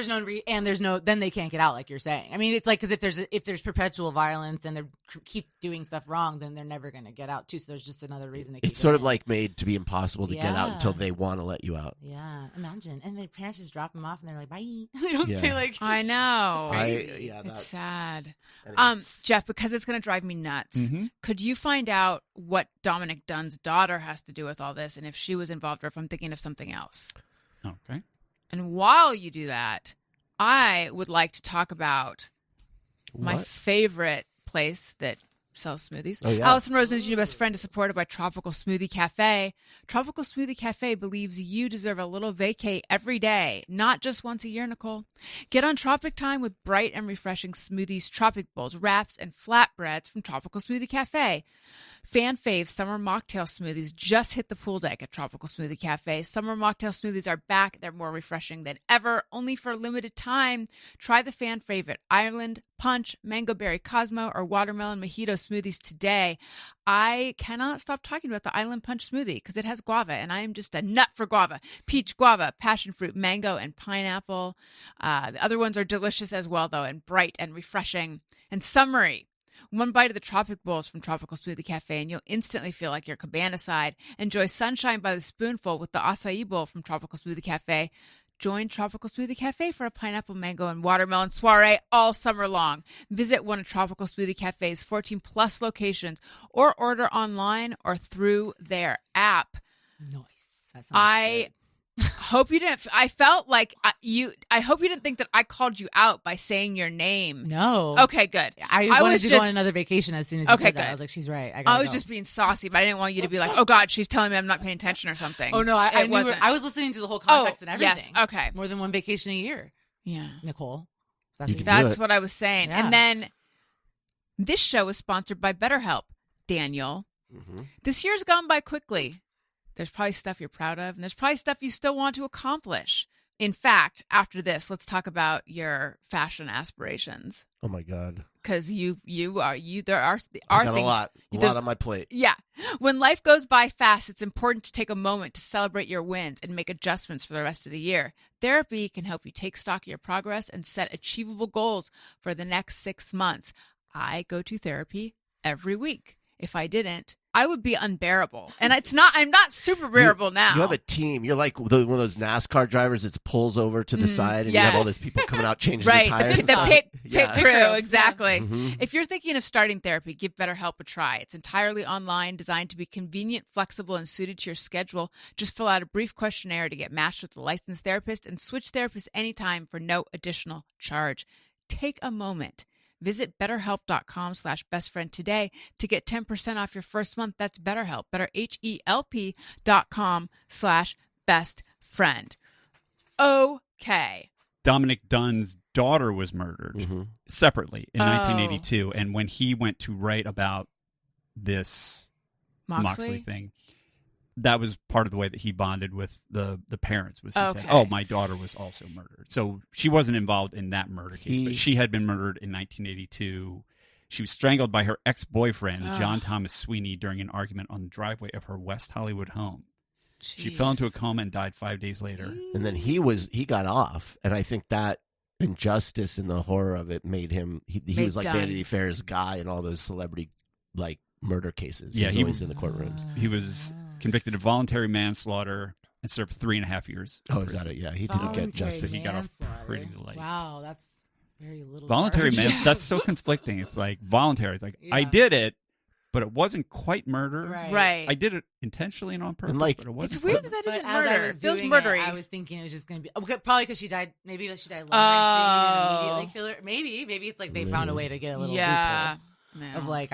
there's no then they can't get out, like you're saying. I mean, it's like because if there's perpetual violence and they keep doing stuff wrong, then they're never going to get out too. So there's just another reason to keep It's sort of going. like made to be impossible to get out Yeah. until they want to let you out. Yeah, imagine. And their parents just drop them off and they're like, bye. They don't Yeah. say like I know. crazy. It's sad. Anyway. Jeff, because it's going to drive me nuts, could you find out what Dominic Dunn's daughter has to do with all this and if she was involved or if I'm thinking of something else? Okay. And while you do that, I would like to talk about my What? favorite place that sells smoothies. Oh, yeah. Allison Rosen's Your Best Friend is supported by Tropical Smoothie Cafe. Tropical Smoothie Cafe believes you deserve a little vacay every day, not just once a year, Niccole. Get on Tropic Time with bright and refreshing smoothies, tropic bowls, wraps, and flatbreads from Tropical Smoothie Cafe. Fan fave summer mocktail smoothies just hit the pool deck at Tropical Smoothie Cafe. Summer mocktail smoothies are back. They're more refreshing than ever, only for a limited time. Try the fan favorite Ireland Punch, Mango Berry Cosmo, or Watermelon Mojito smoothies today. I cannot stop talking about the Island Punch smoothie because it has guava, and I am just a nut for guava. Peach, guava, passion fruit, mango, and pineapple. The other ones are delicious as well, though, and bright and refreshing and summery. One bite of the Tropic Bowls from Tropical Smoothie Cafe, and you'll instantly feel like you're cabana side. Enjoy sunshine by the spoonful with the acai bowl from Tropical Smoothie Cafe. Join Tropical Smoothie Cafe for a pineapple, mango, and watermelon soiree all summer long. Visit one of Tropical Smoothie Cafe's 14-plus locations or order online or through their app. Nice. That sounds good. Hope you didn't. I felt like I hope you didn't think that I called you out by saying your name. No. Okay, good. I wanted to go on another vacation as soon as you said that. Good. I was like, she's right. I was just being saucy, but I didn't want you to be like, oh God, she's telling me I'm not paying attention or something. Oh no, I wasn't. I was listening to the whole context and everything. Yes. Okay. More than one vacation a year. Yeah, Niccole. You can do That's it. what I was saying. Yeah. And then this show is sponsored by BetterHelp. Daniel, this year's gone by quickly. There's probably stuff you're proud of, and there's probably stuff you still want to accomplish. In fact, after this, let's talk about your fashion aspirations. Oh my God. Because there are I got things. a lot on my plate. Yeah. When life goes by fast, it's important to take a moment to celebrate your wins and make adjustments for the rest of the year. Therapy can help you take stock of your progress and set achievable goals for the next 6 months. I go to therapy every week. If I didn't, I would be unbearable. And I'm not super bearable now. You have a team. You're like one of those NASCAR drivers that pulls over to the side and you have all those people coming out changing the tires. The pit crew, exactly. Mm-hmm. If you're thinking of starting therapy, give BetterHelp a try. It's entirely online, designed to be convenient, flexible, and suited to your schedule. Just fill out a brief questionnaire to get matched with a licensed therapist and switch therapists anytime for no additional charge. Take a moment. Visit BetterHelp.com/bestfriend today to get 10% off your first month. That's BetterHelp. BetterHelp.com/bestfriend. Okay. Dominic Dunn's daughter was murdered separately in 1982. And when he went to write about this Moxley thing, that was part of the way that he bonded with the parents. Was he said, "Oh, my daughter was also murdered." So she wasn't involved in that murder case, but she had been murdered in 1982. She was strangled by her ex-boyfriend, John Thomas Sweeney, during an argument on the driveway of her West Hollywood home. Jeez. She fell into a coma and died 5 days later. And then he got off, and I think that injustice and the horror of it made him. He was like Vanity Fair's guy in all those celebrity like murder cases. Yeah, he was always in the courtrooms. He was convicted of voluntary manslaughter and served 3.5 years. Oh, is that it? Yeah, he didn't get justice. He got off pretty late. Wow, that's very little. Voluntary manslaughter. That's so conflicting. It's like voluntary. It's like I did it, but it wasn't quite murder. Right. I did it intentionally and on purpose. And like, but it wasn't. It's weird that isn't murder. It feels murdery. I was thinking it was just going to be probably because she died. Maybe she died longer and she didn't immediately kill her. Maybe it's like they found a way to get a little loophole of like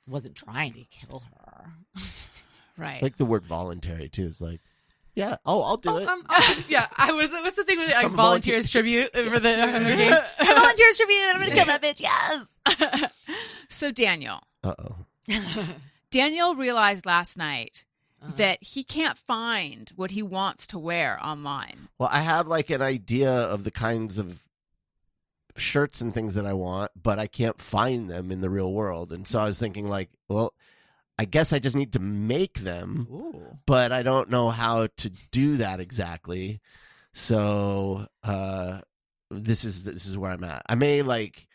wasn't trying to kill her. Right. Like the word voluntary too. It's like, yeah, I'll do it. What's the thing with like volunteers tribute for the Hunger Games? Volunteers tribute. I'm gonna kill that bitch. Yes. So Daniel. Uh-oh. Daniel realized last night that he can't find what he wants to wear online. Well, I have like an idea of the kinds of shirts and things that I want, but I can't find them in the real world. And so I was thinking like, well, I guess I just need to make them, but I don't know how to do that exactly. So this is where I'm at. I may like,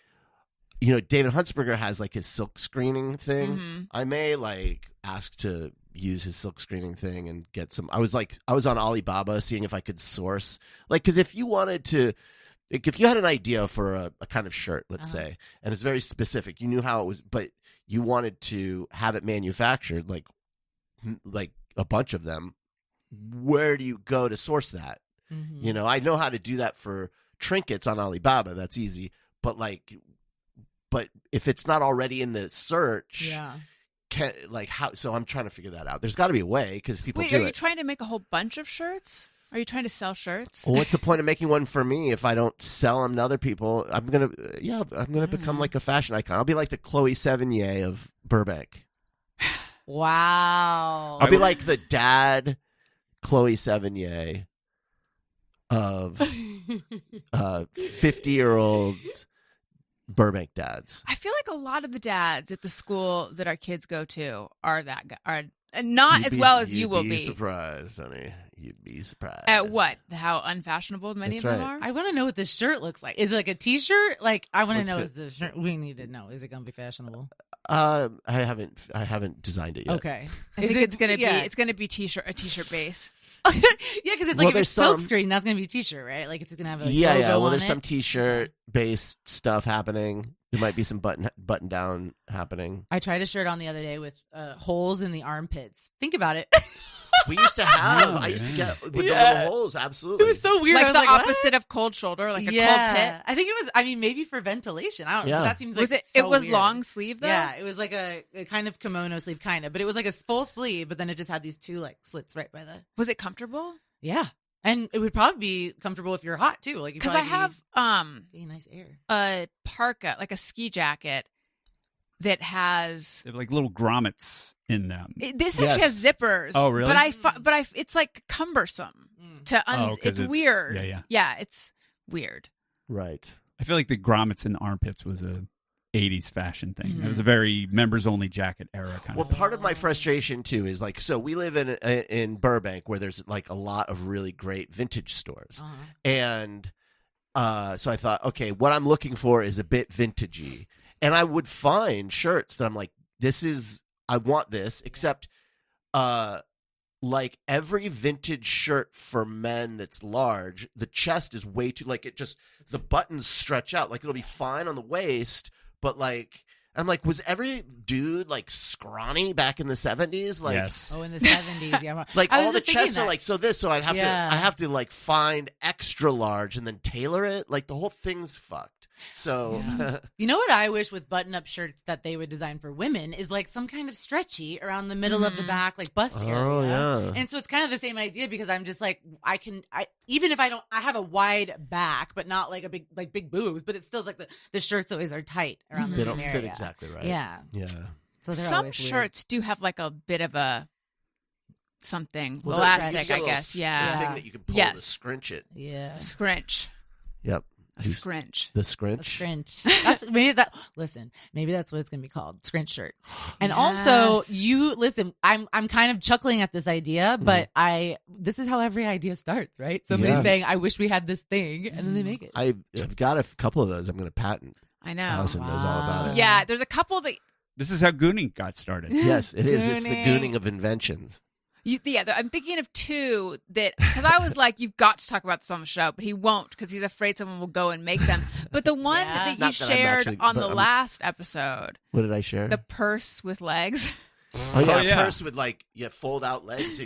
David Huntsberger has like his silk screening thing. Mm-hmm. I may like ask to use his silk screening thing and get some. I was on Alibaba seeing if I could source because if you wanted to. If you had an idea for a kind of shirt, let's say, and it's very specific, you knew how it was, but you wanted to have it manufactured, like a bunch of them, where do you go to source that? Mm-hmm. I know how to do that for trinkets on Alibaba. That's easy. But if it's not already in the search, how? So I'm trying to figure that out. There's got to be a way because people do it. Are you trying to make a whole bunch of shirts? Are you trying to sell shirts? Well, what's the point of making one for me if I don't sell them to other people? I'm gonna become like a fashion icon. I'll be like the Chloe Sevigny of Burbank. Wow. I'll be like the dad Chloe Sevigny of 50-year-old Burbank dads. I feel like a lot of the dads at the school that our kids go to are not as well as you will be. You'd be surprised, honey. You'd be surprised. At what? How unfashionable many of them are? I want to know what this shirt looks like. Is it like a t-shirt? Like, I want to know is the shirt. We need to know. Is it going to be fashionable? I haven't designed it yet. Okay. I think it's gonna be a t-shirt base. Yeah, because it's like if it's silk screen, that's gonna be a t-shirt, right? Like it's gonna have a logo Well, on there's it. some t-shirt based stuff happening. There might be some button down happening. I tried a shirt on the other day with holes in the armpits. Think about it. We used to have. I used to get with the little holes. Absolutely. It was so weird. Like the what? opposite of cold shoulder, like a cold pit. I think it was. I mean, maybe for ventilation. I don't know. That seems like it was weird. long sleeve though. Yeah, it was like a kind of kimono sleeve, kind of, but it was like a full sleeve. But then it just had these two like slits right by the. Was it comfortable? Yeah, and it would probably be comfortable if you're hot too. Like because I have be nice air. A parka, like a ski jacket that has They have like little grommets in them. This actually has zippers. Oh, really? But it's like cumbersome to it's weird. Yeah, it's weird. Right. I feel like the grommets in the armpits was a 80s fashion thing. It was a very members only jacket era kind of thing. Part of my frustration too is like, so we live in Burbank where there's like a lot of really great vintage stores. And so I thought, okay, what I'm looking for is a bit vintagey. And I would find shirts that I'm like, I want this, except like every vintage shirt for men that's large, the chest is way too, like the buttons stretch out. Like it'll be fine on the waist, but like, I'm like, was every dude like scrawny back in the 70s? Like, yes. Oh, in the 70s, yeah. Like all the chests are like, so I have to like find extra large and then tailor it. Like the whole thing's fucked. So, you know what I wish with button-up shirts that they would design for women is like some kind of stretchy around the middle of the back, like bust area. Oh, yeah. And so it's kind of the same idea because I'm just like, even if I have a wide back, but not like big boobs, but it still is like the shirts always are tight around the they same don't area. fit exactly right. Yeah. Yeah. So some shirts do have like a bit of a something well, elastic, I guess. The thing that you can pull to scrunch it. Yeah. Scrunch. Yep. A scrunch. The scrunch. A scrunch. That's maybe that. Listen, maybe that's what it's gonna be called, scrunch shirt. And also, you listen. I'm kind of chuckling at this idea, but this is how every idea starts, right? Somebody's saying, "I wish we had this thing," and then they make it. I've got a couple of those. I'm going to patent. I know. Allison knows all about it. Yeah, there's a couple that. This is how Gooning got started. Yes, it is. It's the Gooning of inventions. I'm thinking of two that, because I was like, you've got to talk about this on the show, but he won't because he's afraid someone will go and make them. But the one that you shared on the last episode. What did I share? The purse with legs. Oh, yeah. Purse with like, fold out legs.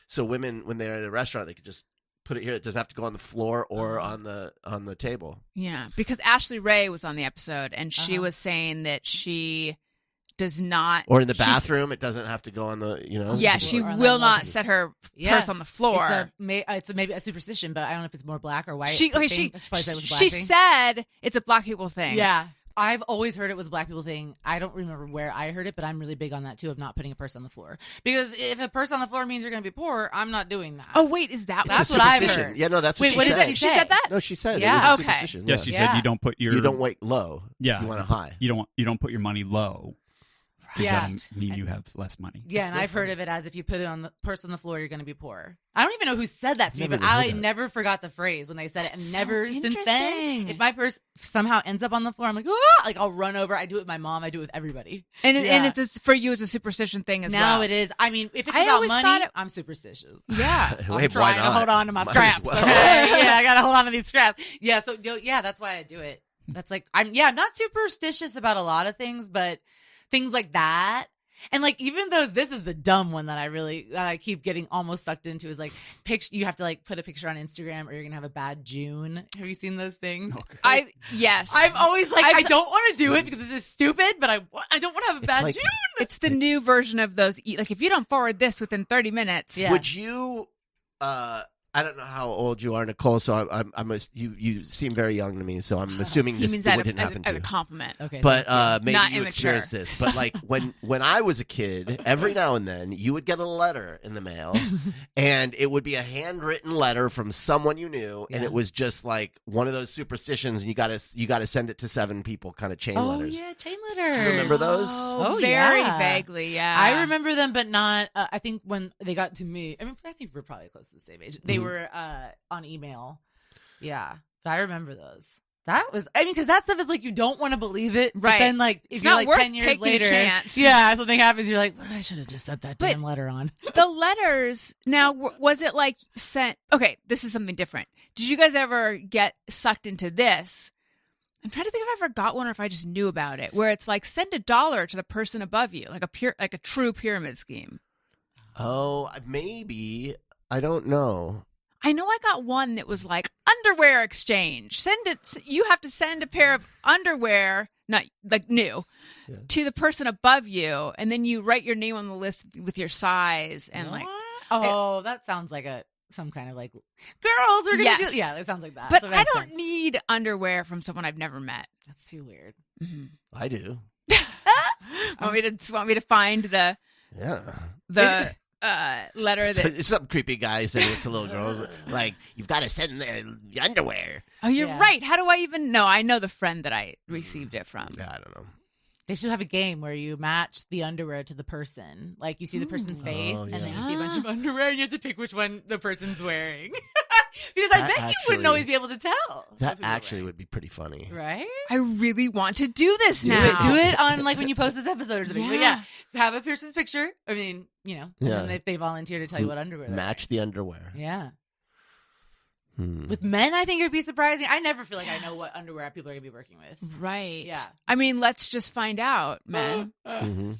So women, when they're at a restaurant, they could just put it here. It doesn't have to go on the floor or on the table. Yeah, because Ashley Ray was on the episode and she was saying that she does not, or in the bathroom, it doesn't have to go on the, Yeah, she will not set her purse on the floor. It's maybe a superstition, but I don't know if it's more black or white. She said it's a black people thing. Yeah. I've always heard it was a black people thing. I don't remember where I heard it, but I'm really big on that too, of not putting a purse on the floor. Because if a purse on the floor means you're going to be poor, I'm not doing that. Oh, wait, is that that's what I've heard? Yeah, no, that's what she said. What did she said that? No, she said yeah. It was a superstition. Yeah, she said you don't put you don't wait low. Yeah. You want it high. You don't put your money low. Yeah, that mean you have less money. Yeah, and I've heard of it as if you put it on the purse on the floor, you're going to be poor. I don't even know who said that to me, but I never forgot the phrase when they said it, and never since then. If my purse somehow ends up on the floor, I'm like, ah! Like I'll run over. I do it with my mom. I do it with everybody. And it's for you, it's a superstition thing as well. Now it is. I mean, if it's about money, I'm superstitious. Yeah, I'm trying to hold on to my scraps. Well. Okay? Yeah, I got to hold on to these scraps. Yeah, so that's why I do it. That's like I'm not superstitious about a lot of things, but things like that. And like, even though this is the dumb one that I keep getting almost sucked into is like, you have to like put a picture on Instagram or you're going to have a bad June. Have you seen those things? Okay. Yes. I'm always like, I don't want to do it because this is stupid, but I don't want to have a bad June. It's the new version of those. Like, if you don't forward this within 30 minutes. Yeah. Would you, I don't know how old you are, Niccole. So you seem very young to me. So I'm assuming this wouldn't happen to you. As a compliment. Okay. But maybe not you immature. experience this. But like when I was a kid, every now and then you would get a letter in the mail, and it would be a handwritten letter from someone you knew, and it was just like one of those superstitions, and you got to send it to 7 people, kind of chain letters. Oh yeah, chain letters. Do you remember those? Oh, very vaguely. Yeah, I remember them, but not. I think when they got to me, I mean, I think we're probably close to the same age. They were on email. Yeah, but I remember those. That was, because that stuff is like, you don't want to believe it. Right. But then, like, if it's you're not like worth 10 years taking later, a chance. yeah, something happens, you're like, well, I should have just set that But damn letter on. The letters, now, was it like sent? Okay, this is something different. Did you guys ever get sucked into this? I'm trying to think if I ever got one or if I just knew about it, where it's like send $1 to the person above you, like a true pyramid scheme. Oh, maybe. I don't know. I know I got one that was like underwear exchange. You have to send a pair of underwear, not like new, to the person above you, and then you write your name on the list with your size and like. Oh, that sounds like some kind of like girls are gonna do. Yeah, it sounds like that. But So I don't need underwear from someone I've never met. That's too weird. Mm-hmm. I do. Want me to find the letter that some creepy guy sending it to little girls like, you've got to send the underwear. Oh, you're right. How do I even know? I know the friend that I received it from. Yeah, I don't know. They should have a game where you match the underwear to the person. Like, you see the person's face, and then you see a bunch of underwear, and you have to pick which one the person's wearing. Because I bet you wouldn't always be able to tell. That actually would be pretty funny. Right? I really want to do this now. Do it on, like, when you post this episode or something. But have a person's picture. I mean, and then they volunteer to tell you what underwear they're match the underwear. Yeah. With men, I think it would be surprising. I never feel like I know what underwear people are going to be working with. Right. Yeah. I mean, let's just find out, men. Mm-hmm.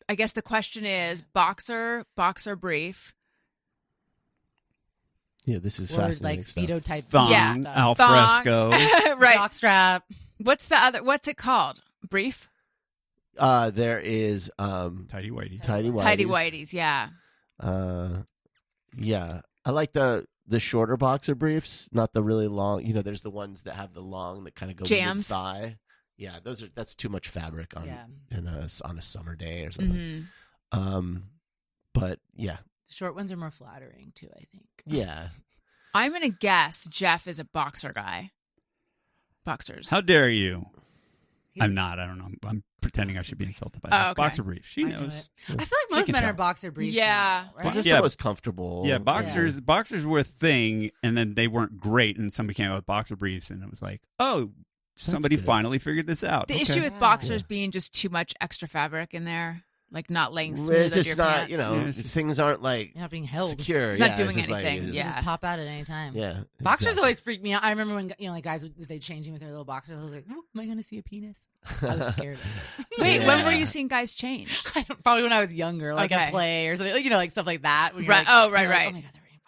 I guess the question is boxer brief. Yeah, this is or fascinating like stuff. Speedo type thong, stuff. al fresco. Right. Jockstrap. What's it called? Brief? There is Tidy whities. Tidy whities, yeah. Yeah. I like the shorter boxer briefs, not the really long. There's the ones that have the long that kind of go jams thigh. Yeah, that's too much fabric on a summer day or something. Mm-hmm. But yeah. The short ones are more flattering too, I think. Yeah. I'm gonna guess Jeff is a boxer guy. Boxers. How dare you? I'm not. I don't know. I'm pretending I should be insulted by that. Okay. Boxer brief. She knows. I feel like most men are boxer briefs. Yeah. Now, right? Just the most comfortable. Yeah, boxers were a thing, and then they weren't great, and somebody came out with boxer briefs, and it was like, oh, somebody finally figured this out. The issue with boxers being just too much extra fabric in there, like not laying smooth it's just under your not, pants. things aren't like You're not being held. secure. It's not doing anything. You just pop out at any time. Yeah. Boxers always freak me out. I remember when like guys they change me with their little boxers. I was like, oh, am I going to see a penis? I was scared. Wait, when were you seeing guys change? Probably when I was younger, like at play or something, like stuff like that. Right. Like, right. Like, oh my god, they're wearing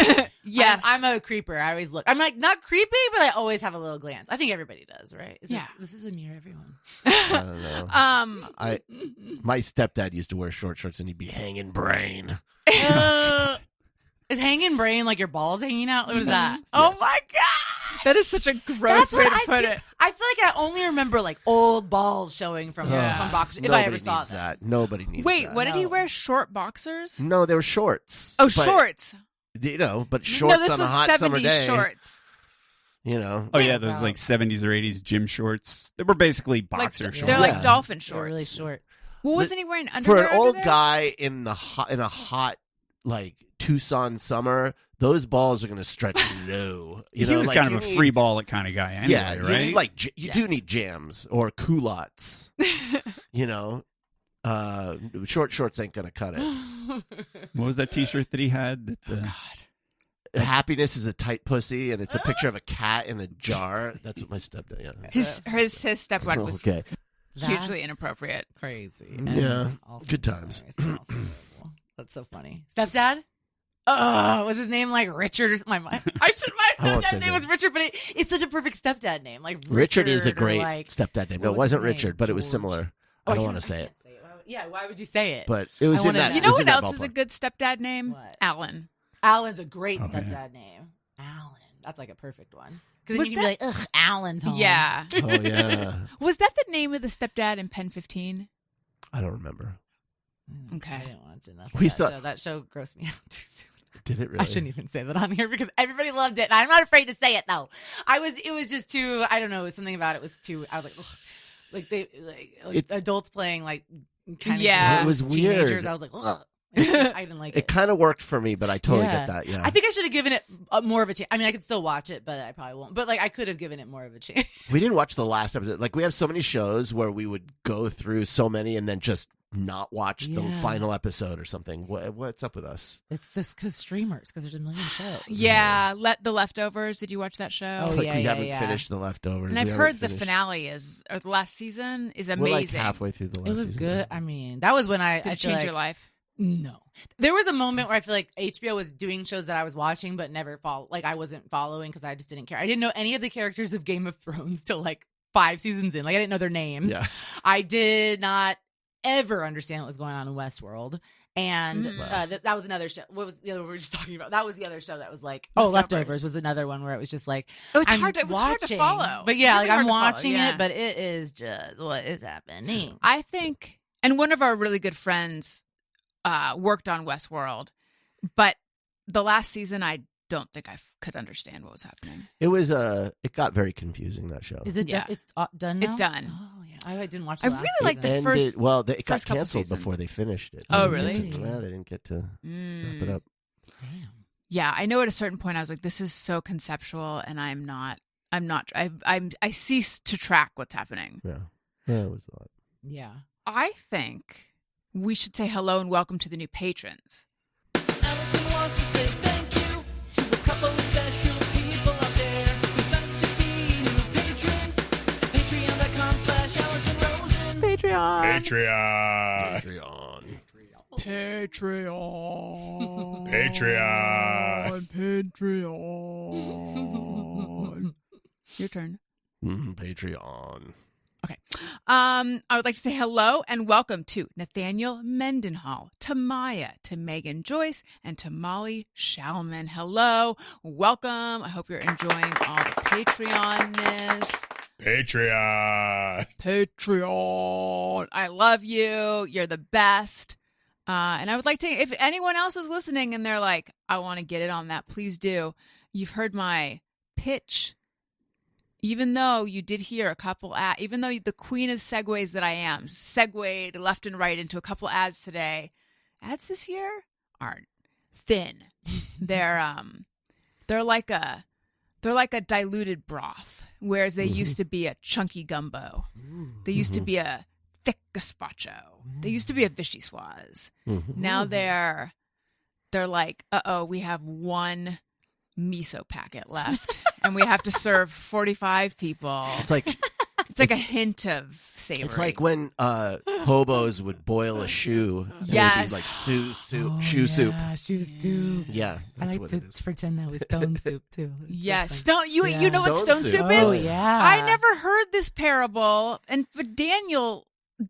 boxers. Yes, I'm a creeper. I always look. I'm like not creepy, but I always have a little glance. I think everybody does, right? This is a mirror, everyone. I don't know. My stepdad used to wear short shorts and he'd be hanging brain. Is hanging brain like your balls hanging out? What is that? Yes. Oh my god, that is such a gross way to put it. I feel like I only remember like old balls showing from boxers. If I ever saw that, nobody needs. Wait, that. what did he wear? Short boxers? No, they were shorts. Oh, shorts. But shorts this on a was hot 70s summer day. Shorts. Oh yeah, those like 70s or 80s gym shorts. They were basically boxer shorts. They're like dolphin shorts. They're really short. Well, wasn't he wearing underwear? For an old guy in a hot like Tucson summer, those balls are going to stretch low. He was kind of a free ball kind of guy anyway, right? You do need jams or culottes. Short shorts ain't going to cut it. What was that T-shirt that he had? God. Happiness is a tight pussy, and it's a picture of a cat in a jar. That's what my stepdad. Yeah. His stepdad was hugely inappropriate. Crazy. Yeah. Good times. That's so funny. Stepdad? Was his name like Richard or something? My stepdad's name was Richard, but it's such a perfect stepdad name. Like Richard is a great stepdad name. No, it wasn't Richard, but it was similar. I don't want to say it. Yeah, why would you say it? But it was in that. You know what else is a good stepdad name? What? Alan. Alan's a great stepdad name. Alan. That's like a perfect one. Because then you can be like, ugh, Alan's home. Yeah. Oh, yeah. Was that the name of the stepdad in Pen 15? I don't remember. Okay. I didn't watch enough. That show grossed me out too soon. Did it really? I shouldn't even say that on here because everybody loved it. And I'm not afraid to say it though. It was just too, I don't know, something about it was too, I was like, ugh. Like adults playing like kind of it was teenagers. weird. I was like, ugh. I didn't like it. It kind of worked for me, but I totally get that. Yeah, I think I should have given it more of a chance. I mean, I could still watch it, but I probably won't. But like, I could have given it more of a chance. We didn't watch the last episode. Like, we have so many shows where we would go through so many and then just not watch the final episode or something. What's up with us? It's just because there's a million shows. Yeah, The Leftovers. Did you watch that show? Oh, Like, yeah, we yeah, haven't yeah. finished The Leftovers. And I've We heard haven't the finished- finale or the last season is amazing. We're like halfway through the last It was season. good. I mean, that was when I Did it feel change like, your life? No. There was a moment where I feel like HBO was doing shows that I was watching but never I wasn't following because I just didn't care. I didn't know any of the characters of Game of Thrones till like 5 seasons in. Like, I didn't know their names. Yeah. I did not ever understand what was going on in Westworld. And that was another show. What was the other one we were just talking about? That was the other show that was like, Leftovers was another one where it was just like, it was hard to follow. But yeah, Really like I'm hard to follow, watching yeah. it, but it is just what is happening. I think, and one of our really good friends worked on Westworld, but the last season I don't think I could understand what was happening. It was it got very confusing, that show. Is it Yeah. done? It's done now? It's done. Oh, yeah. I didn't watch I the last really like the season. And first. it got first couple canceled seasons. before they finished it. Oh, They really? didn't get to- they didn't get to wrap it up. Damn. Yeah, I know at a certain point I was like, this is so conceptual, and I cease to track what's happening. Yeah, it was a lot. Yeah. I think we should say hello and welcome to the new patrons. Allison wants to say thank you to a couple of special people out there who signed up to be new patrons at patreon.com/AllisonRosen. Patreon. Patreon. Patreon. Your turn. Patreon. Okay. I would like to say hello and welcome to Nathaniel Mendenhall, to Maya, to Megan Joyce, and to Molly Shalman. Hello. Welcome. I hope you're enjoying all the Patreon-ness. Patreon. I love you. You're the best. And I would like to, if anyone else is listening and they're like, I want to get it on that, please do. You've heard my pitch. Even though you did hear a couple even though the queen of segues that I am, segued left and right into a couple ads today, ads this year are thin. They're like a diluted broth, whereas they used to be a chunky gumbo. They used to be a thick gazpacho. They used to be a vichyssoise. Now they're like, we have one miso packet left and we have to serve 45 people. It's like a hint of savory. it's like when hobos would boil a shoe. And Yes. It would be like shoe soup. Shoe soup. Yeah, I that's like what to it is. pretend that was stone soup too. Yeah, It's so stone. You Yeah. know what Stone stone soup. soup is? Oh yeah. I never heard this parable, but Daniel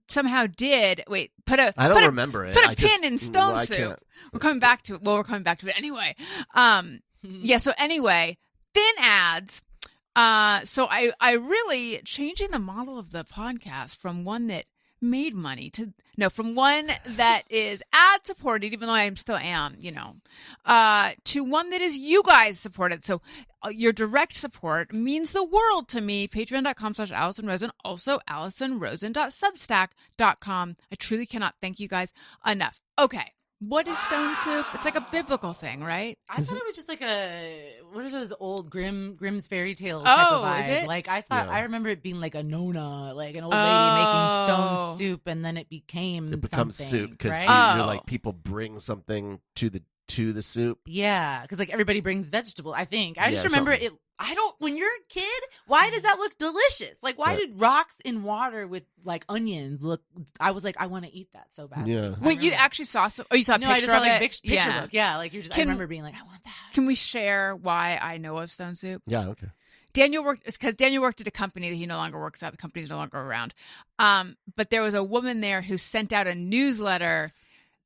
somehow did. Wait, I don't remember it. Put a I pin just- in stone I soup. can't- We're coming back to it. Well, we're coming back to it anyway. Yeah. So anyway, thin ads. So I really changing the model of the podcast from one that made money from one that is ad supported, even though I still am, to one that is you guys supported. So your direct support means the world to me. Patreon.com/AllisonRosen. Also AllisonRosen.substack.com. I truly cannot thank you guys enough. Okay. What is stone soup? It's like a biblical thing, right? I thought it was just like what are those old Grimm's fairy tales type of vibe? Is it? Like I thought, Yeah. I remember it being like a nona, like an old lady making stone soup, and then it becomes something, soup because right? you're like people bring something to the soup. Yeah, because like everybody brings vegetables. I think I just Yeah, remember something. it. I don't. When you're a kid, why does that look delicious? Like, why Yeah. did rocks in water with like onions look? I was like, I want to eat that so bad. Yeah. Wait, you actually saw some? Oh, you saw a No, picture I just saw of like it? picture Yeah. book. Yeah, like you're just. I remember being like, I want that. Can we share why I know of stone soup? Yeah. Okay. Daniel worked at a company that he no longer works at. The company's no longer around. But there was a woman there who sent out a newsletter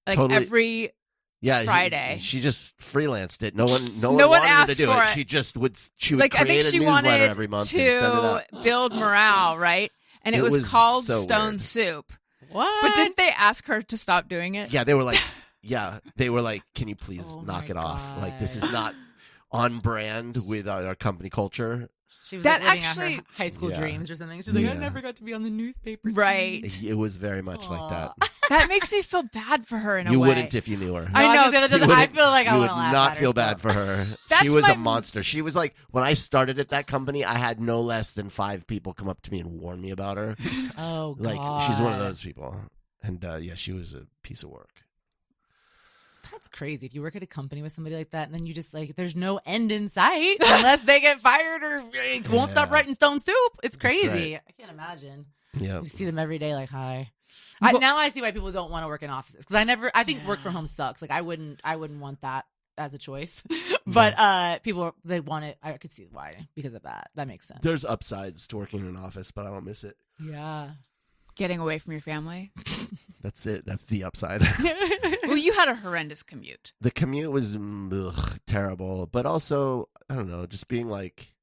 like Totally. every Yeah. Friday. She just freelanced it. No one one wanted her asked to do for it. it. She just would. She would like I create think she a newsletter wanted every month and send it to out. build morale, right? And it was called so Stone weird. Soup. What? But didn't they ask her to stop doing it? Yeah, they were like, can you please Oh knock my it off? Like, this is God. not on brand with our company culture. She was That like, living out actually- her high school Yeah. dreams or something. She's like, I Yeah. never got to be on the newspaper. Right. It was very much like that. That makes me feel bad for her in a You way. wouldn't if you knew her. I know. I feel like I You want would to laugh. not at her feel still. bad for her. That's She was my- a monster. She was like, when I started at that company, I had no less than 5 people come up to me and warn me about her. Oh, God. Like, she's one of those people. And yeah, she was a piece of work. That's crazy. If you work at a company with somebody like that, and then you just like, there's no end in sight unless they get fired or won't stop Yeah. writing Stone Soup. It's crazy. right. I can't imagine. Yeah. You see them every day, like, hi. Well- Now I see why people don't want to work in offices because I think work from home sucks. Like I wouldn't want that as a choice, but people they want it. I could see why because of that. That makes sense. There's upsides to working in an office, but I don't miss it. Yeah. Getting away from your family. That's it. That's the upside. Well, you had a horrendous commute. The commute was terrible, but also, I don't know, just being like,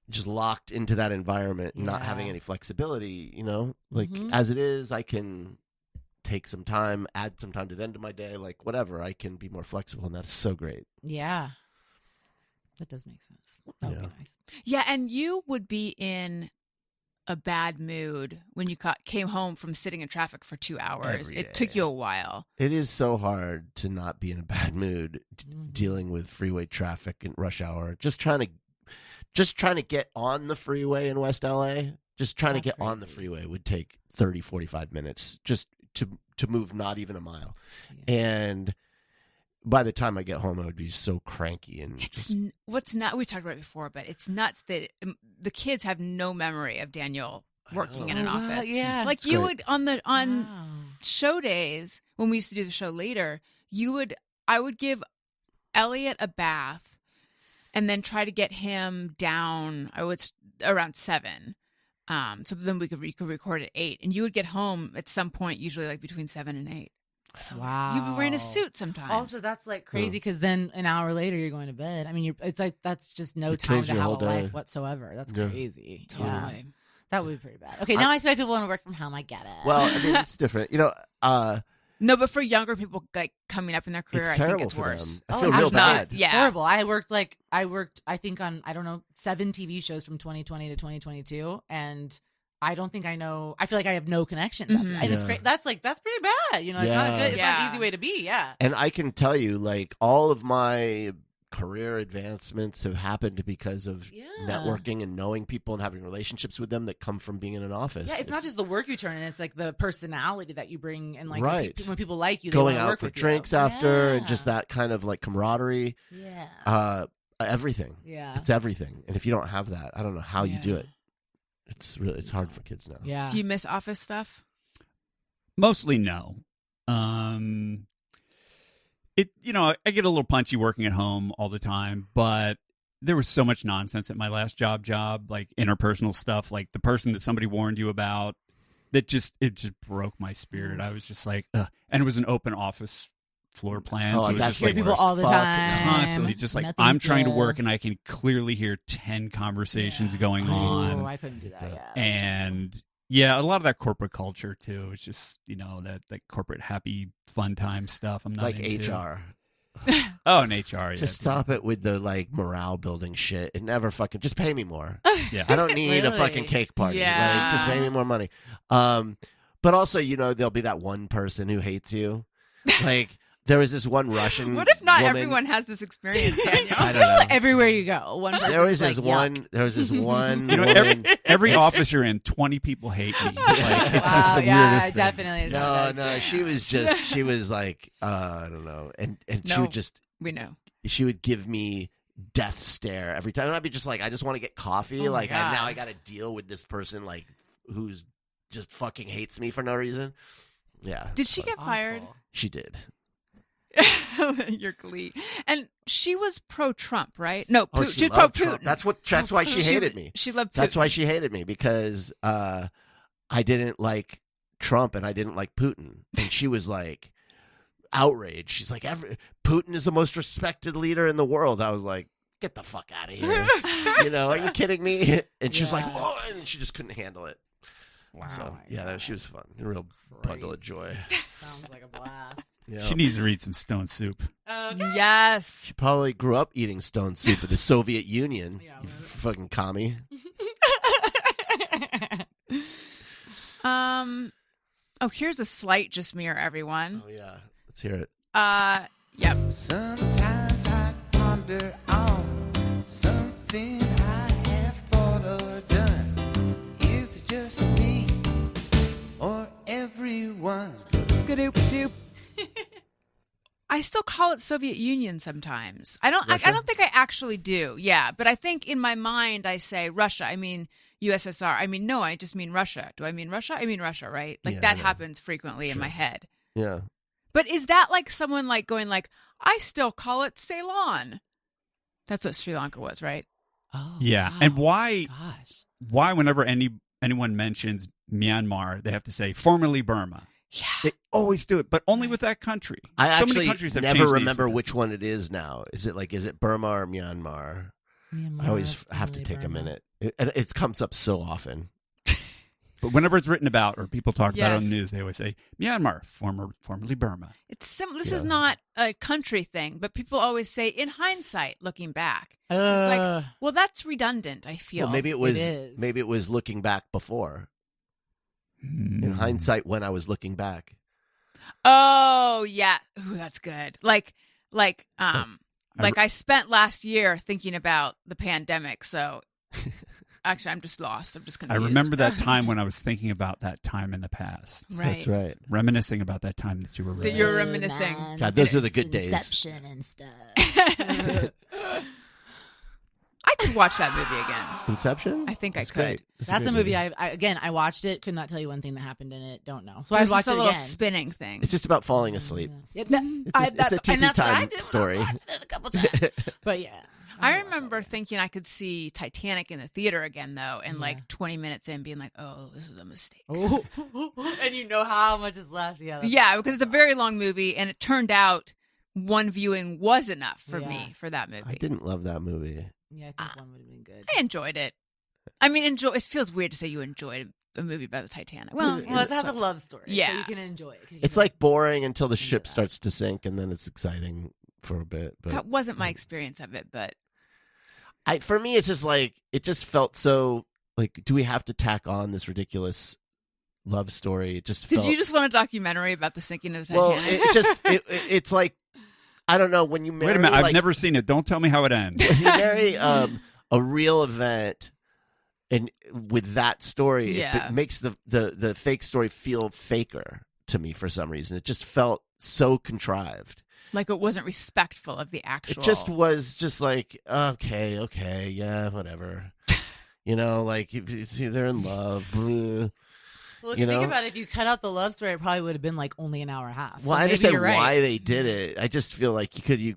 just locked into that environment, and not having Yeah. any flexibility, you know? Like, Mhm. as it is, I can take some time, add some time to the end of my day, like, whatever. I can be more flexible, and that is so great. Yeah. That does make sense. That would Yeah. be nice. Yeah, and you would be in a bad mood when you came home from sitting in traffic for 2 hours. Every It took day. you a while. It is so hard to not be in a bad mood Mhm. dealing with freeway traffic and rush hour. Just trying to get on the freeway in West LA. Just trying to That's get on the crazy. freeway would take 30, 45 minutes just to move not even a mile. Yeah. And by the time I get home, I would be so cranky and It's just, what's not. We talked about it before, but it's nuts that the kids have no memory of Daniel working in an Oh, wow, office. yeah. Like It's you great. would on Wow. show days when we used to do the show later. I would give Elliot a bath, and then try to get him down. Around 7. So then we could record at 8, and you would get home at some point, usually like between 7 and 8. So Wow. you'd be wearing a suit sometimes. Also, that's like crazy because then an hour later you're going to bed. I mean, it's like that's just no It time kills to your have a whole day. life whatsoever. That's Yeah. crazy. Totally. Yeah. That would be pretty bad. Okay, now I see why people want to work from home. I get it. well, I mean, it's different. You know, No, but for younger people like coming up in their career, it's I think terrible it's for worse. them. I Oh, feel it's real nuts. bad. Yeah. horrible. I worked I think on I don't know 7 TV shows from 2020 to 2022, and I don't think I know. I feel like I have no connections, after that. And it's Yeah. great. That's pretty bad. You know, it's not a Yeah. good. It's not Yeah. an easy way to be. Yeah. And I can tell you, like, all of my career advancements have happened because of Yeah. networking and knowing people and having relationships with them that come from being in an office. Yeah, it's not just the work you turn in; it's like the personality that you bring, and like Right. when people like you, they going wanna out work for with drinks you. after and just Yeah. that kind of like camaraderie. Yeah, Everything. yeah, It's everything. And if you don't have that, I don't know how you do Yeah. it. It's hard for kids now. yeah. Do you miss office stuff? Mostly no. I get a little punchy working at home all the time, but there was so much nonsense at my last job, like interpersonal stuff, like the person that somebody warned you about, it just broke my spirit. I was just like, ugh. And it was an open office floor plan, Oh, so it was that's just the like people worst. all the Fuck. time. constantly just like Nothing I'm trying to good. work and I can clearly hear 10 conversations going on. Oh, I couldn't do that. Yeah, that's And yeah, a lot of that corporate culture too. It's just, that corporate happy fun time stuff. I'm not Like into. HR. Oh, and HR. Yeah, Just stop it with the like morale building shit. It never fucking just pay me more. Yeah. I don't need a Really? fucking cake party. Yeah. Like, just pay me more money. But also, there'll be that one person who hates you. Like there was this one Russian. What if not woman- everyone has this experience, Daniel? I don't know. everywhere you go, one person. There was this like, one. yuck. There was this one. You know, woman. every office you're in, 20 people hate me. Like, it's just Wow, the yeah, weirdest thing. definitely. No, she was like, I don't know, and she No. would just, We know. she would give me death stare every time, and I'd be just like, I just want to get coffee. Oh my Like God. now I got to deal with this person like who's just fucking hates me for no reason. Yeah, Did she get fired? she did. Your glee. And she was pro-Trump, right? No, Oh, she was loved pro-Putin. Trump. That's why she hated me. She loved Putin. That's why she hated me, because I didn't like Trump and I didn't like Putin. And she was like outraged. She's like, Putin is the most respected leader in the world. I was like, get the fuck out of here. Are you kidding me? And she's like, Yeah. oh, and she just couldn't handle it. Wow. So yeah, she was fun. A real bundle of joy. Sounds like a blast. Yeah. She needs to read some Stone Soup. Okay. Yes. She probably grew up eating stone soup in the Soviet Union. Yeah, You right. fucking commie. Oh, here's a slight just mirror, everyone. Oh yeah, let's hear it. Yep. Sometimes I ponder on something I have thought or done. Is it just me or everyone's good? Skadoop doop. I still call it Soviet Union sometimes. I don't think I actually do. Yeah, but I think in my mind I say Russia. I mean USSR. I mean no, I just mean Russia. Do I mean Russia? I mean Russia, right? Like Yeah, that yeah. happens frequently in my head. Yeah. But is that like someone like going like I still call it Ceylon? That's what Sri Lanka was, right? Oh, Yeah. wow. And why whenever anyone mentions Myanmar, they have to say formerly Burma. Yeah. They always do it, but only with that country. I so many actually countries have never changed names remember for this. which one it is now. Is it Burma or Myanmar? I always have to take a minute. It comes up so often. But whenever it's written about or people talk about it on Yes. the news, they always say Myanmar, formerly Burma. It's this is Yeah. not a country thing, but people always say in hindsight, looking back. It's Uh, like, well, that's redundant, I feel. Well, maybe is. it was looking back before. In hindsight, when I was looking back. Oh, yeah. Ooh, that's good. Like I spent last year thinking about the pandemic, so actually I'm just lost. I'm just I confused. remember that time when I was thinking about that time in the past. Right. That's right. Reminiscing about that time that you were That raised. you're reminiscing. God, those are the good days. Inception and stuff. I could watch that movie again. Inception? I think I That's could. great. That's great a movie. I watched it. Could not tell you one thing that happened in it. Don't know. So There's I'd watch just a it little again. spinning thing. It's just about falling asleep. Yeah, It's a TV and that's what I time did when I was story. watching it a couple times. But yeah, I remember thinking I could see Titanic in the theater again, though, and like 20 minutes in being like, oh, this was a mistake. Oh, and you know how much is left. Yeah, that's Yeah, because it's a very long movie, and it turned out one viewing was enough for Yeah. me for that movie. I didn't love that movie. Yeah, I think one would have been good. I enjoyed it. I mean, it feels weird to say you enjoyed a movie about the Titanic. Well, Well, it has a love story. Yeah. so you can enjoy it. 'cause you It's can- like boring until the ship that. starts to sink, and then it's exciting for a bit. But that wasn't my experience of it, but for me, it's just like it just felt so like. Do we have to tack on this ridiculous love story? It just did felt, you just want a documentary about the sinking of the well. Titanic? It's like I don't know when you marry. Wait a minute, like, I've never seen it. Don't tell me how it ends. when you marry a real event. And with that story, Yeah. it makes the fake story feel faker to me for some reason. It just felt so contrived. Like it wasn't respectful of the actual. It just was just like, okay, yeah, whatever. Like they're in love. Bleh. Well, if you you think know? about it, if you cut out the love story, it probably would have been like only an hour and a half. Well, So I maybe understand you're right. why they did it. I just feel like you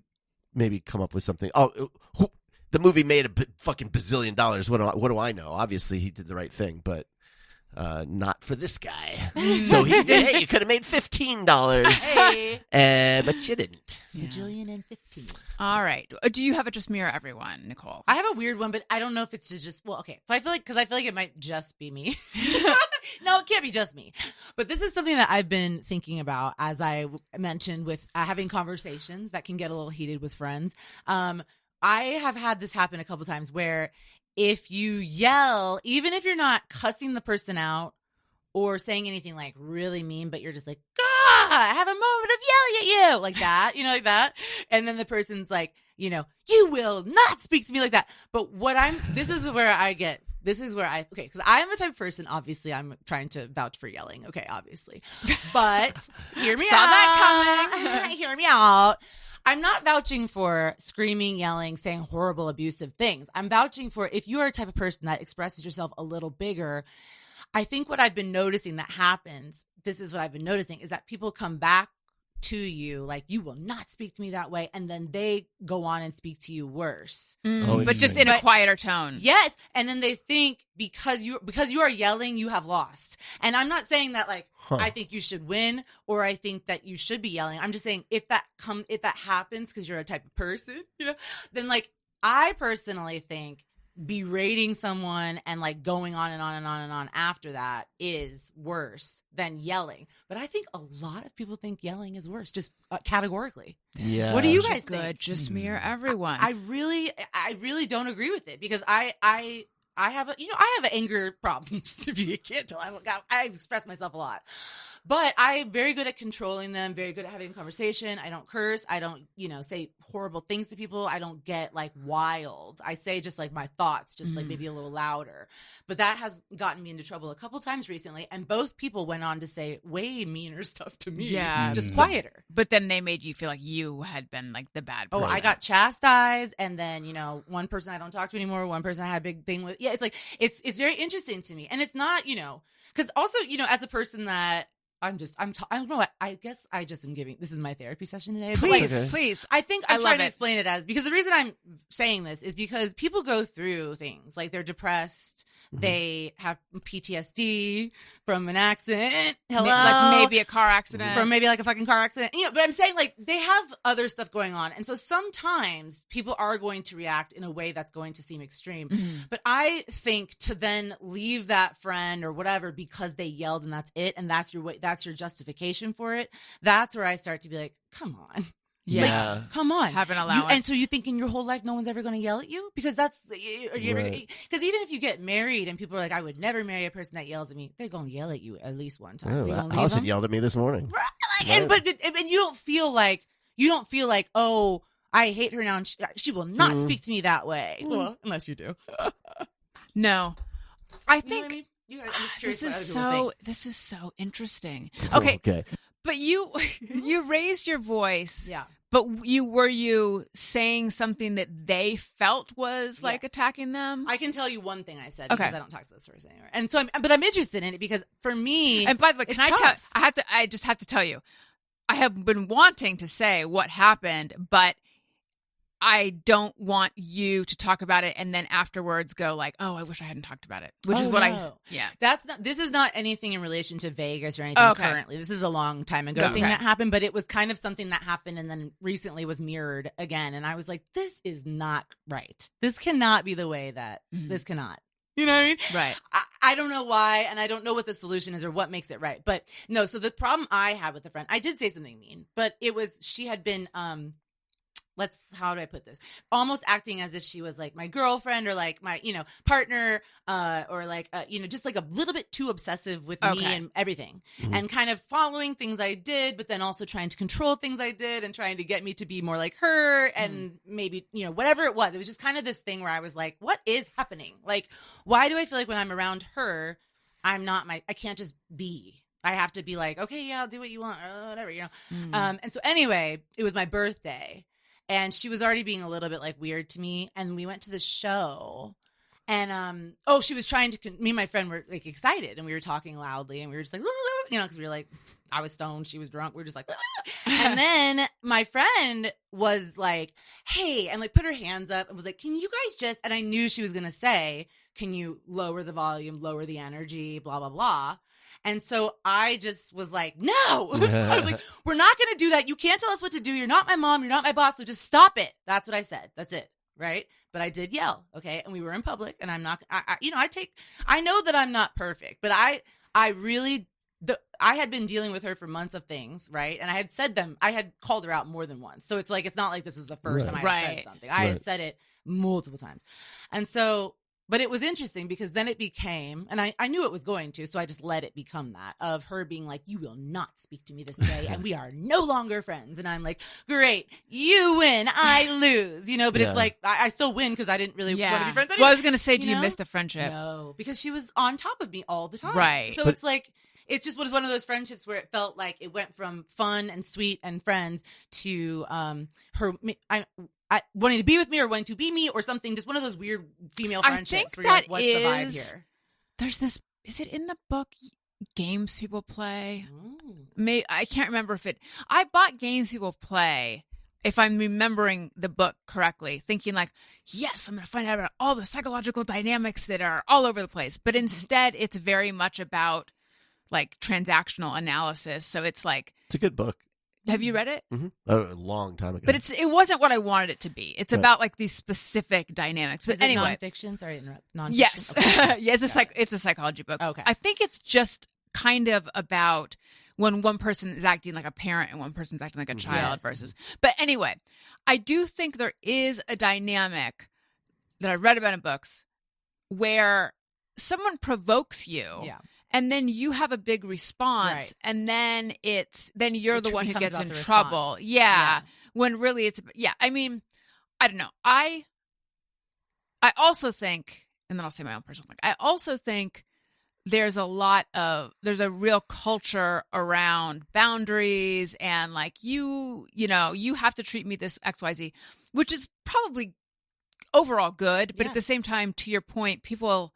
maybe come up with something. The movie made a fucking bazillion dollars. What do I know? Obviously, he did the right thing, but not for this guy. So he did. Hey, you could have made $15, Hey. but you didn't. Bajillion and 15. All right. Do you have a just mirror everyone, Niccole? I have a weird one, but I don't know if it's just okay. I feel like it might just be me. No, it can't be just me. But this is something that I've been thinking about, as I mentioned, with having conversations that can get a little heated with friends. I have had this happen a couple times where if you yell, even if you're not cussing the person out or saying anything like really mean, but you're just like, God, I have a moment of yelling at you, like that, like that. And then the person's like, you will not speak to me like that. But this is where I, because I'm the type of person, obviously, I'm trying to vouch for yelling. Okay, obviously. But hear me Saw out. that coming. Hear me out. I'm not vouching for screaming, yelling, saying horrible, abusive things. I'm vouching for if you are a type of person that expresses yourself a little bigger. I think what I've been noticing that happens, this is what I've been noticing, is that people come back to you like, you will not speak to me that way. And then they go on and speak to you worse. Oh, But just interesting. in a quieter tone. Yes. And then they think because you are yelling, you have lost. And I'm not saying that like, I think you should win or I think that you should be yelling. I'm just saying if that happens because you're a type of person, then like I personally think berating someone and like going on and on and on and on after that is worse than yelling. But I think a lot of people think yelling is worse, just categorically. Yeah. What do you Such a guys good think? just me or everyone? I really don't agree with it because I have I have anger problems. If you can't tell, I express myself a lot. But I'm very good at controlling them, very good at having a conversation. I don't curse. I don't, say horrible things to people. I don't get like wild. I say just like my thoughts, just like maybe a little louder. But that has gotten me into trouble a couple times recently. And both people went on to say way meaner stuff to me. Yeah. Just quieter. But then they made you feel like you had been like the bad person. Oh, I got chastised. And then, one person I don't talk to anymore, one person I had a big thing with. Yeah, it's like, it's very interesting to me. And it's not, because also, as a person that, I don't know what, I guess I just am giving, this is my therapy session today. But Please. I think I I'm love trying to it. explain it as, because the reason I'm saying this is because people go through things, like they're depressed, they have PTSD from an accident, Like maybe a car accident. from maybe like a fucking car accident. But I'm saying like they have other stuff going on. And so sometimes people are going to react in a way that's going to seem extreme. But I think to then leave that friend or whatever because they yelled and that's it, and that's your way, that's your justification for it, that's where I start to be like, come on. Yeah. Like, come on. Have an allowance. And so you think in your whole life no one's ever going to yell at you? Because that's, because even if you get married and people are like, I would never marry a person that yells at me, they're going to yell at you at least one time. Oh, Allison yelled at me this morning. And you don't feel like, oh, I hate her now and she will not speak to me that way. Well, unless you do. No. I You know think what I mean? I'm just curious this is so interesting. Oh, Okay. okay. But you raised your voice. Yeah. But were you saying something that they felt was like Yes. attacking them? I can tell you one thing I said Okay. because I don't talk to this person anymore. And so I'm interested in it because for me, And by the way, can I it's tell? tough. I just have to tell you, I have been wanting to say what happened, but I don't want you to talk about it and then afterwards go like, "Oh, I wish I hadn't talked about it." Which is what no. This is not anything in relation to Vegas or anything Okay. currently. This is a long time ago thing that happened, but it was kind of something that happened and then recently was mirrored again. And I was like, this is not right. This cannot be the way that this cannot. You know what I mean? Right. I don't know why, and I don't know what the solution is or what makes it right. But no, so the problem I had with the friend, I did say something mean, but it was, she had been, how do I put this? Almost acting as if she was like my girlfriend or like my, partner, or like, just like a little bit too obsessive with me and everything, and kind of following things I did, but then also trying to control things I did and trying to get me to be more like her and maybe, whatever it was. It was just kind of this thing where I was like, what is happening? Like, why do I feel like when I'm around her, I can't just be. I have to be like, okay, yeah, I'll do what you want, or whatever, And so anyway, it was my birthday. And she was already being a little bit like weird to me. And we went to the show and, she was trying to, me and my friend were like excited and we were talking loudly and we were just like, cause we were like, I was stoned. She was drunk. We were just like, and then my friend was like, hey, and like put her hands up and was like, can you guys just, and I knew she was going to say, can you lower the volume, lower the energy, blah, blah, blah. And so I just was like, no, I was like, we're not going to do that. You can't tell us what to do. You're not my mom. You're not my boss. So just stop it. That's what I said. That's it. Right. But I did yell. Okay. And we were in public and I'm not, I know that I'm not perfect, but I had been dealing with her for months of things. Right. And I had called her out more than once. So it's like, it's not like this was the first time I had said something. I had said it multiple times. And so, but it was interesting because then it became, and I knew it was going to, so I just let it become that, of her being like, you will not speak to me this way, and we are no longer friends. And I'm like, great, you win, I lose, but it's like, I still win because I didn't really want to be friends anymore. Well, I was going to say, do you miss the friendship? No, because she was on top of me all the time. Right. So it's like, it's just one of those friendships where it felt like it went from fun and sweet and friends to her, I wanting to be with me or wanting to be me or something, just one of those weird female friendships where you're like, what's the vibe here? There's this, is it in the book, Games People Play? I can't remember I bought Games People Play, if I'm remembering the book correctly, thinking like, yes, I'm going to find out about all the psychological dynamics that are all over the place. But instead, it's very much about like transactional analysis. So it's like, it's a good book. Have you read it? A long time ago. But it wasn't what I wanted it to be. It's Right. about like these specific dynamics. But Is anyway, it nonfiction? Sorry to interrupt. Nonfiction? yes, Okay. yeah, it's a psychology book. Okay. I think it's just kind of about when one person is acting like a parent and one person's acting like a child Yes. versus. But anyway, I do think there is a dynamic that I read about in books where someone provokes you. Yeah. And then you have a big response, Right. and then you're It the one who becomes gets about in the trouble. response. Yeah. Yeah. When really it's I mean, I don't know. I also think, and then I'll say my own personal thing. I also think there's a real culture around boundaries and like you have to treat me this XYZ, which is probably overall good, but Yeah. at the same time, to your point, people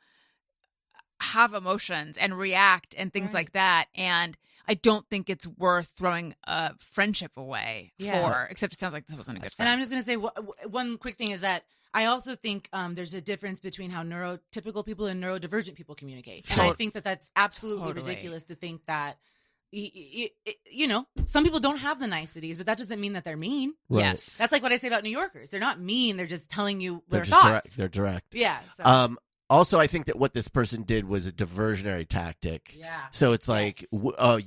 have emotions and react and things Right. like that, and I don't think it's worth throwing a friendship away Yeah. for, except it sounds like this wasn't a good And friend. I'm just going to say one quick thing is that I also think there's a difference between how neurotypical people and neurodivergent people communicate. And I think that that's absolutely Totally. ridiculous to think that, some people don't have the niceties, but that doesn't mean that they're mean. Right. Yes. That's like what I say about New Yorkers. They're not mean. They're just telling you They're their just thoughts. direct. They're direct. Yeah. So. Also, I think that what this person did was a diversionary tactic. Yeah. So it's like Yes.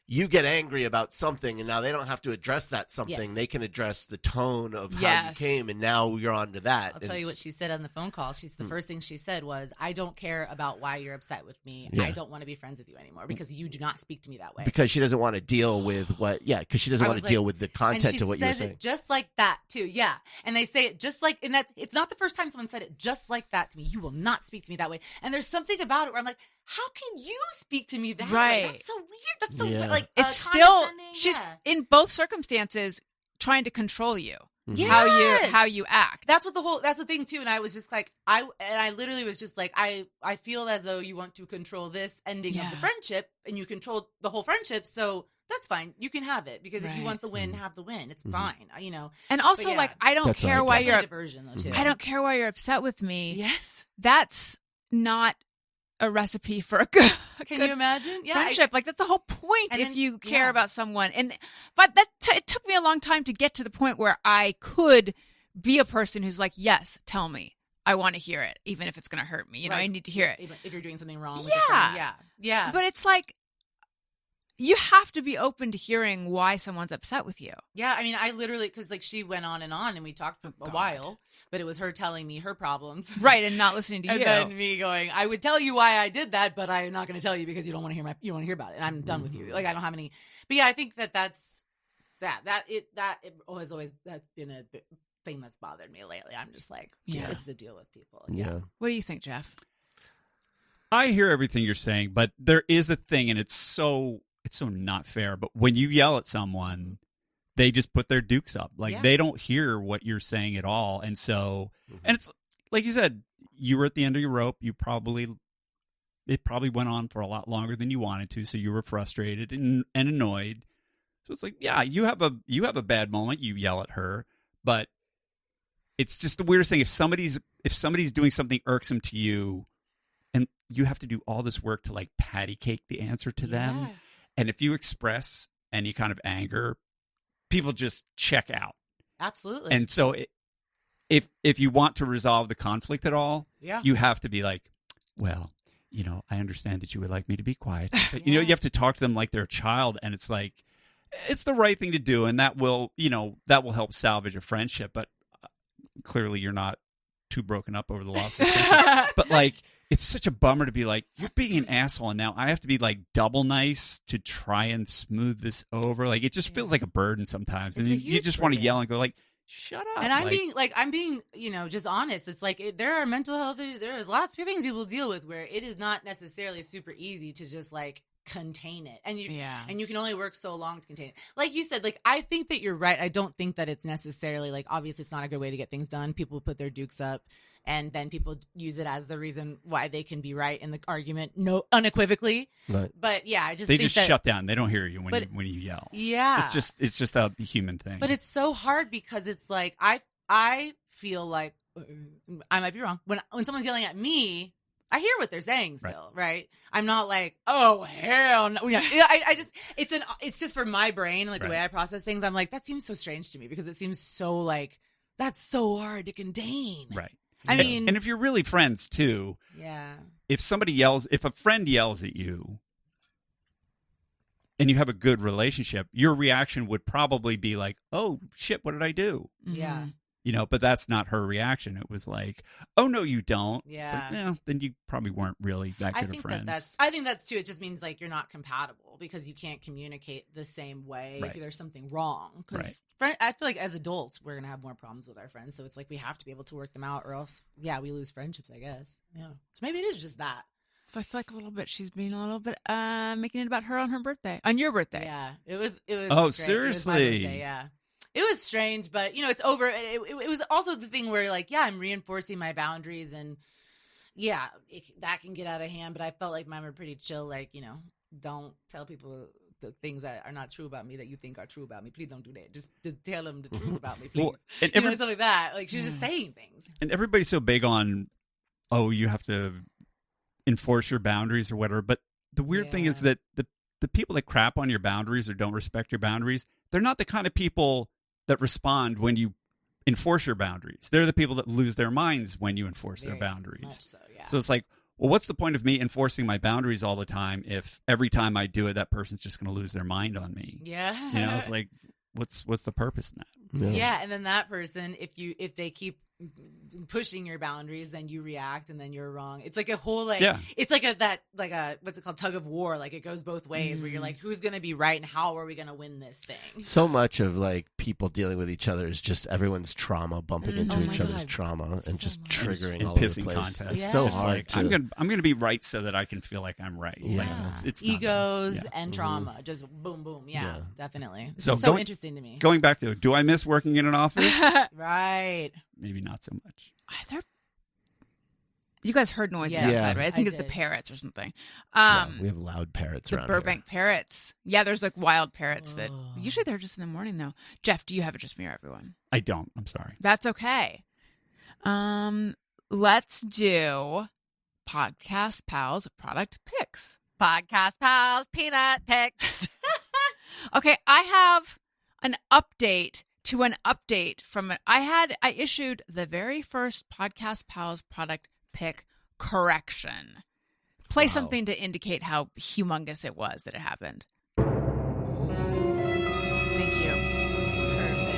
you get angry about something, and now they don't have to address that something. Yes. They can address the tone of how Yes. you came, and now you're on to that. I'll tell you what she said on the phone call. The first thing she said was, "I don't care about why you're upset with me. Yeah. I don't want to be friends with you anymore because you do not speak to me that way." because she doesn't want to deal with because she doesn't I want was to deal like- with the And content she of what you're says saying. it just like that too. Yeah. And they say it just like, and it's not the first time someone said it just like that to me. You will not speak to me that way. And there's something about it where I'm like, how can you speak to me that way? Right. That's so weird. That's so Yeah. weird. Like It's still condescending. she's Yeah. in both circumstances trying to control you. Mhm. How you act. That's the thing too. And I was just like, I literally was just like, I feel as though you want to control this ending of the Yeah. friendship, and you control the whole friendship. So that's fine. You can have it because if you Right. want the win, have the win. It's fine. And also, But yeah. like, I don't That's care right. why Definitely you're diversion though too. I don't care why you're upset with me. Yes. That's not a recipe for a good, Can you imagine? Yeah. friendship. Like that's the whole point. And If then- you care yeah. about someone, but it took me a long time to get to the point where I could be a person who's like, yes, tell me, I want to hear it, even if it's going to hurt me. I need to hear it. Even if you're doing something wrong with Yeah. your friend. Yeah. Yeah. But it's like you have to be open to hearing why someone's upset with you. yeah, I mean, I literally, because like she went on and we talked for a while, but it was her telling me her problems. Right, and not listening to And you. then me going, I would tell you why I did that, but I'm not going to tell you because you don't want to hear about it. And I'm done with you. Like I don't have any. But yeah, I think that's always that's been a thing that's bothered me lately. I'm just like, Yeah. it's the deal with people. Yeah. What do you think, Jeff? I hear everything you're saying, but there is a thing, and it's so not fair. But when you yell at someone, they just put their dukes up. Like Yeah. they don't hear what you're saying at all. And so, and it's like you said, you were at the end of your rope. It probably went on for a lot longer than you wanted to. So you were frustrated and annoyed. So it's like, yeah, you have a bad moment. You yell at her, but it's just the weirdest thing. If somebody's doing something irksome to you, and you have to do all this work to like patty cake the answer to them. Yeah. And if you express any kind of anger, people just check out. Absolutely. And so if you want to resolve the conflict at all, yeah. you have to be like, well, I understand that you would like me to be quiet. But, Yeah. you have to talk to them like they're a child. And it's like, it's the right thing to do. And that will help salvage a friendship. But clearly you're not too broken up over the loss of friendship. But like, it's such a bummer to be like, you're being an asshole, and now I have to be like double nice to try and smooth this over. Like, it just feels like a burden sometimes, and It's a you huge just want to burden. yell and go like, "Shut up!" And I'm Like, being, just honest. It's like there are mental health. There's lots of things people deal with where it is not necessarily super easy to just like contain it, and you can only work so long to contain it. Like you said, like I think that you're right. I don't think that it's necessarily like obviously it's not a good way to get things done. People put their dukes up, and then people use it as the reason why they can be right in the argument, unequivocally. Right. But yeah, I just they think just that, shut down. They don't hear you But- when you yell. Yeah, It's just a human thing. but it's so hard because it's like I feel like I might be wrong when someone's yelling at me. I hear what they're saying still, right? I'm not like, oh hell no. I just it's just for my brain, like the way I process things. I'm like, that seems so strange to me because it seems so like that's so hard to contain. Right. I mean, and if you're really friends too, if a friend yells at you and you have a good relationship, your reaction would probably be like, oh shit, what did I do? Yeah. But that's not her reaction. It was like, oh no, you don't. Yeah. It's like, then you probably weren't really that good of friends. I think that's too. It just means like you're not compatible because you can't communicate the same way if there's something wrong. Because I feel like as adults, we're going to have more problems with our friends. So it's like we have to be able to work them out or else, we lose friendships, I guess. Yeah. So maybe it is just that. So I feel like a little bit she's being a little bit making it about her on her birthday. On your birthday. Yeah. It was Oh, seriously? It was my birthday, yeah. It was strange, but it's over. It was also the thing where like, I'm reinforcing my boundaries and that can get out of hand. But I felt like mine were pretty chill. Like, don't tell people the things that are not true about me that you think are true about me. Please don't do that. Just tell them the truth about me, please. Well, and stuff like that. Like she was just saying things. And everybody's so big on, you have to enforce your boundaries or whatever. But the weird thing is that the people that crap on your boundaries or don't respect your boundaries, they're not the kind of people that respond when you enforce your boundaries. They're the people that lose their minds when you enforce their boundaries. So it's like, well, what's the point of me enforcing my boundaries all the time if every time I do it, that person's just going to lose their mind on me? Yeah. It's like, what's the purpose in that? Yeah. And then that person, if they keep pushing your boundaries, then you react and then you're wrong. It's like a whole it's like a what's it called, tug of war. Like it goes both ways where you're like, who's gonna be right and how are we gonna win this thing? So much of like people dealing with each other is just everyone's trauma bumping into each other's trauma and just triggering and all over the pissing place. contests. It's so just hard. Like, I'm gonna be right so that I can feel like I'm right. Yeah. Like, it's not egos and trauma, just boom boom. Yeah. Definitely. It's So so interesting to me. Going back to, do I miss working in an office? Right. Maybe not so much. You guys heard noises outside, right? I think it's the parrots or something. We have loud parrots the around Burbank parrots. Yeah, there's like wild parrots that usually they're just in the morning though. Jeff, do you have it just me or everyone? I don't. I'm sorry. That's okay. Let's do Podcast Pals product picks. Podcast Pals peanut picks. Okay, I have an update to an update from it. I issued the very first Podcast Pals product pick correction. Play something to indicate how humongous it was that it happened. Thank you. Perfect.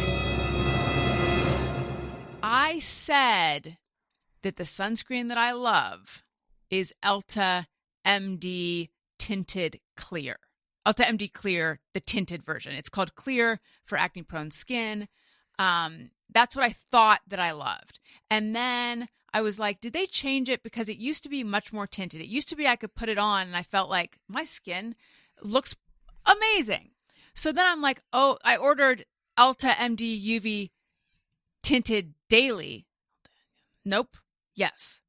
I said that the sunscreen that I love is Elta MD Tinted Clear. Elta MD Clear, the tinted version. It's called Clear for acne-prone skin. That's what I thought that I loved. And then I was like, did they change it? Because it used to be much more tinted. It used to be I could put it on and I felt like my skin looks amazing. So then I'm like, I ordered Elta MD UV Tinted Daily. Nope. Yes.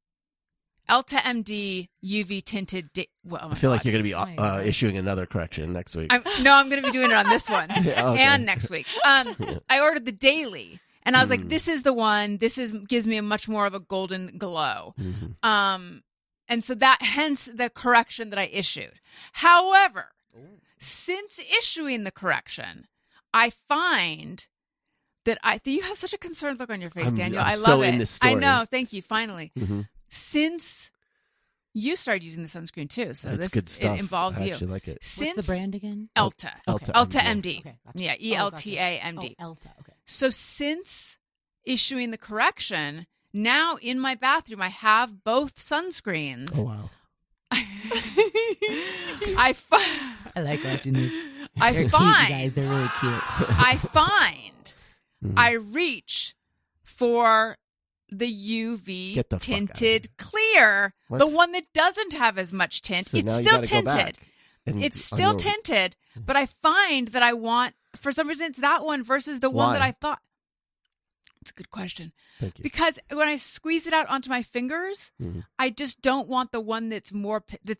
Elta MD UV Tinted. I feel like you're going to be issuing another correction next week. I'm going to be doing it on this one and next week. I ordered the daily, and I was like, "This is the one. Gives me a much more of a golden glow." And so hence the correction that I issued. However, since issuing the correction, I find that you have such a concerned look on your face, Daniel. I love so it. In this story. I know. Thank you. Finally. Since you started using the sunscreen too, so it's good stuff. It involves I you. actually like it. Since what's the brand again? Elta. Elta MD. Okay, gotcha. Yeah, ELTA MD. Elta. Okay. So since issuing the correction, now in my bathroom I have both sunscreens. Oh wow. I like watching this. They're cute, you guys. They're really cute. I find I reach for the UV tinted clear, the one that doesn't have as much tint. So it's still tinted. It's still tinted, but I find that I want, for some reason, it's that one versus the one that I thought. It's a good question. Thank you. Because when I squeeze it out onto my fingers, I just don't want the one that's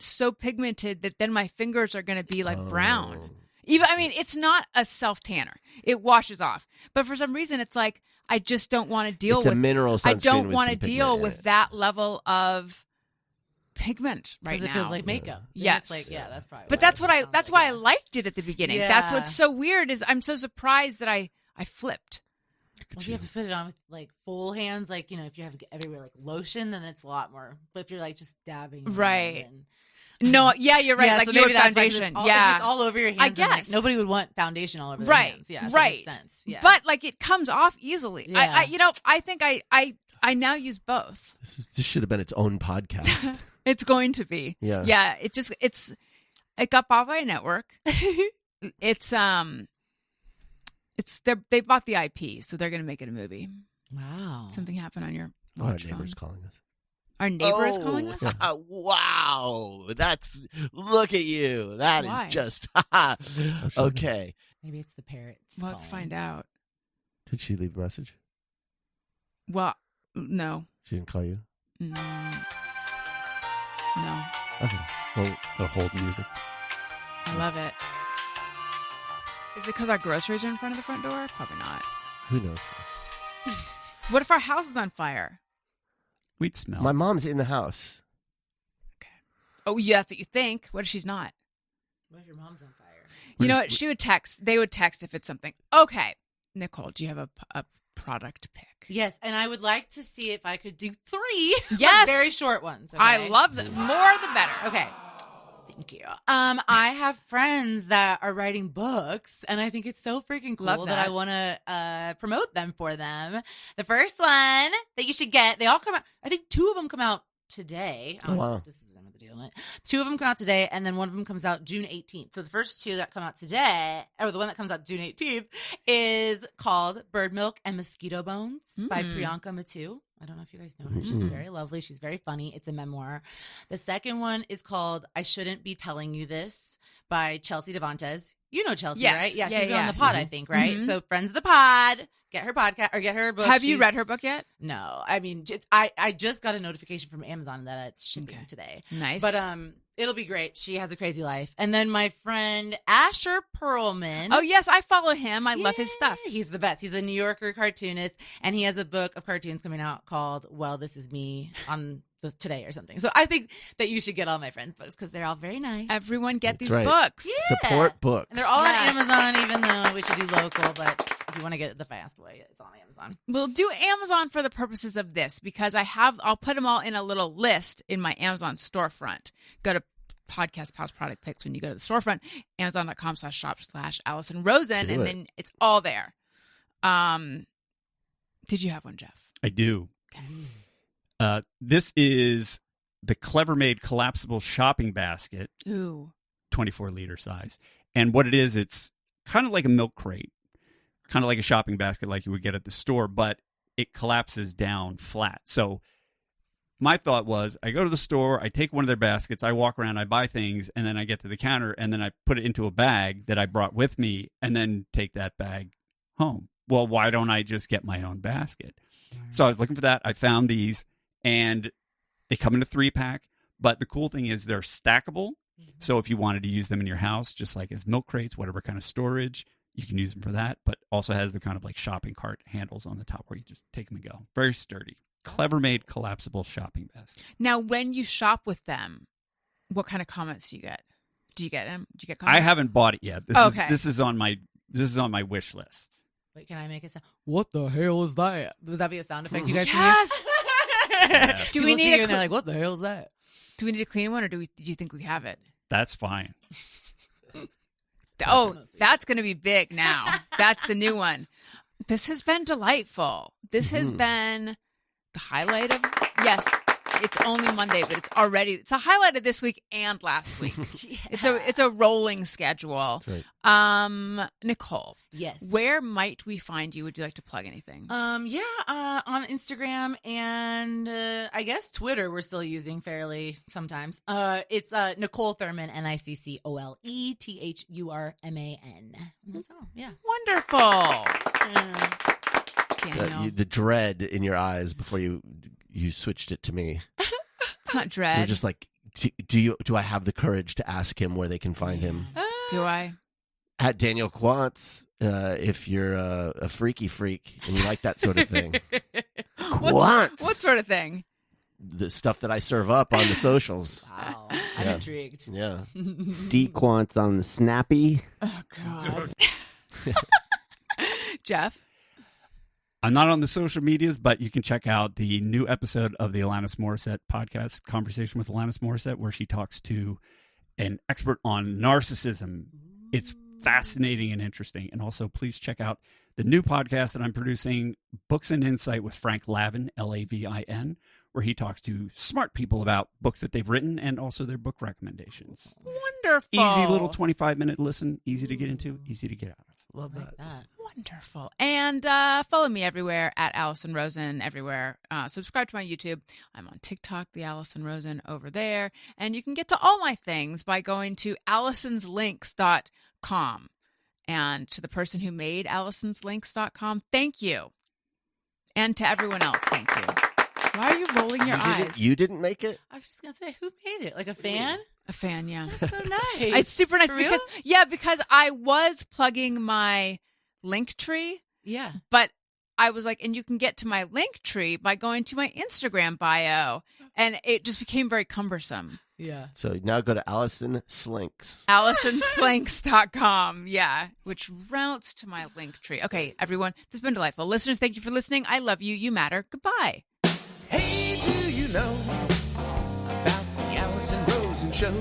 so pigmented that then my fingers are going to be like brown. It's not a self tanner. It washes off. But for some reason, it's like, I just don't want to deal with. It's a mineral sunscreen. I don't want to deal with that level of pigment right 'Cause now. it feels like makeup. Yes. It's like, yeah, that's probably. But why that's it what I. sounds That's like why I that. liked it at the beginning. Yeah. That's what's so weird is I'm so surprised that I flipped. Well, if you have to fit it on with like full hands, like if you have to get everywhere like lotion, then it's a lot more. But if you're like just dabbing, around Right. and- No, yeah, you're right. Yeah, like so your maybe that's why, 'cause foundation. If yeah, it's all over your hands. I then, like, guess. nobody would want foundation all over their right. hands. Yeah, so right. It makes sense. Yeah, But like it comes off easily. Yeah. I think I now use both. This should have been its own podcast. It's going to be. Yeah. Yeah. It got bought by a network. They bought the IP, so they're going to make it a movie. wow. Something happened on your Our watch phone. neighbor's calling us. Our neighbor is calling us. Wow. Look at you. That is Why? just Oh, okay. Maybe it's the parrots. Well, let's find out. Did she leave a message? Well, no. She didn't call you? No. Okay. Well, The hold music. I love it. Is it because our groceries are in front of the front door? Probably not. who knows? What if our house is on fire? We'd smell. My mom's in the house. Oh, yeah, that's what you think. What if she's not? What if your mom's on fire? You know what? She would text. They would text if it's something. Okay. Niccole, do you have a product pick? Yes, and I would like to see if I could do 3. Yes. Like, very short ones. Okay? I love them. More the better. Okay. Thank you. I have friends that are writing books, and I think it's so freaking cool Love that that. I want to promote them for them. The first one that you should get, they all come out. I think 2 of them come out today. Oh, wow. This is the deal. 2 of them come out today, and then one of them comes out June 18th. So the first 2 that come out today, or the one that comes out June 18th, is called Bird Milk and Mosquito Bones by Priyanka Mattu. I don't know if you guys know her. She's very lovely. She's very funny. It's a memoir. The second one is called I Shouldn't Be Telling You This by Chelsea Devantez. You know Chelsea, Yes. right? Yeah, Yeah, she's been yeah. on the pod, I think, right? So friends of the pod, get her podcast or get her book. Have you She's- read her book yet? No. I mean, I just got a notification from Amazon that it's shipping today. Nice. But it'll be great. She has a crazy life. And then my friend Asher Perlman. Oh, yes, I follow him. I love his stuff. He's the best. He's a New Yorker cartoonist, and he has a book of cartoons coming out called Well, This Is Me on today or something. So I think that you should get all my friends' books because they're all very nice. Everyone get That's these right. books. Support books. And they're all Yes. on Amazon, even though we should do local. But if you want to get it the fast way, it's on Amazon. We'll do Amazon for the purposes of this because I'll put them all in a little list in my Amazon storefront. Go to Podcast Pals Product Picks when you go to the storefront, amazon.com/shop/Allison Rosen, Do and it. then it's all there. Did you have one, Jeff? I do. This is the Clever Made collapsible shopping basket, Ooh. 24-liter size. And what it is, it's kind of like a milk crate, kind of like a shopping basket like you would get at the store, but it collapses down flat. So my thought was I go to the store, I take one of their baskets, I walk around, I buy things, and then I get to the counter, and then I put it into a bag that I brought with me and then take that bag home. Well, why don't I just get my own basket? So I was looking for that. I found these, and they come in a 3-pack. But the cool thing is they're stackable. So if you wanted to use them in your house, just like as milk crates, whatever kind of storage, you can use them for that. But also has the kind of like shopping cart handles on the top where you just take them and go. Very sturdy. Clever Made collapsible shopping basket. Now, when you shop with them, what kind of comments do you get? Do you get them? Do you get comments? I haven't bought it yet. Okay. This is on my wish list. Wait, can I make a sound? What the hell is that? Would that be a sound effect you guys Yes. Yes. Do we People see need you a and they're like, what the hell is that? Do we need to clean one, or do you think we have it? That's fine. Oh, that's going to be big now. That's the new one. This has been delightful. This has been the highlight of, yes, it's only Monday, but it's a highlight of this week and last week. It's a rolling schedule. That's right. Niccole, Yes. where might we find you? Would you like to plug anything? On Instagram and I guess Twitter we're still using fairly sometimes. It's Niccole Thurman, NICCOLETHURMAN. That's all. Yeah. Wonderful. Daniel. The dread in your eyes before you switched it to me. It's not You're dread. just like, do I have the courage to ask him where they can find him? Do I? At Daniel Quantz, if you're a freaky freak and you like that sort of thing. Quantz. What sort of thing? the stuff that I serve up on the socials. Wow. I'm Yeah. intrigued. Yeah. Dequant's on the Snappy. Oh, God. Jeff? I'm not on the social medias, but you can check out the new episode of the Alanis Morissette podcast, Conversation with Alanis Morissette, where she talks to an expert on narcissism. It's fascinating and interesting. And also, please check out the new podcast that I'm producing, Books and Insight with Frank Lavin, Lavin, where he talks to smart people about books that they've written and also their book recommendations. Wonderful. Easy little 25-minute listen, easy to get into, easy to get out of. Love Like that. Wonderful. And follow me everywhere at Allison Rosen, everywhere. Subscribe to my YouTube. I'm on TikTok, the Allison Rosen over there. And you can get to all my things by going to allisonslinks.com. And to the person who made allisonslinks.com, thank you. And to everyone else, thank you. Why are you rolling your eyes? You didn't make it? I was just going to say, who made it? Like a fan? A fan, yeah. That's so nice. It's super nice For because real? because I was plugging my link tree, Yeah. but I was like, and you can get to my link tree by going to my Instagram bio, and it just became very cumbersome. Yeah. So now go to Allison Slinks. AllisonSlinks.com, yeah, which routes to my link tree. Okay, everyone, this has been delightful. Listeners, thank you for listening. I love you. You matter. Goodbye. Hey, do you know about the Allison Rosen show?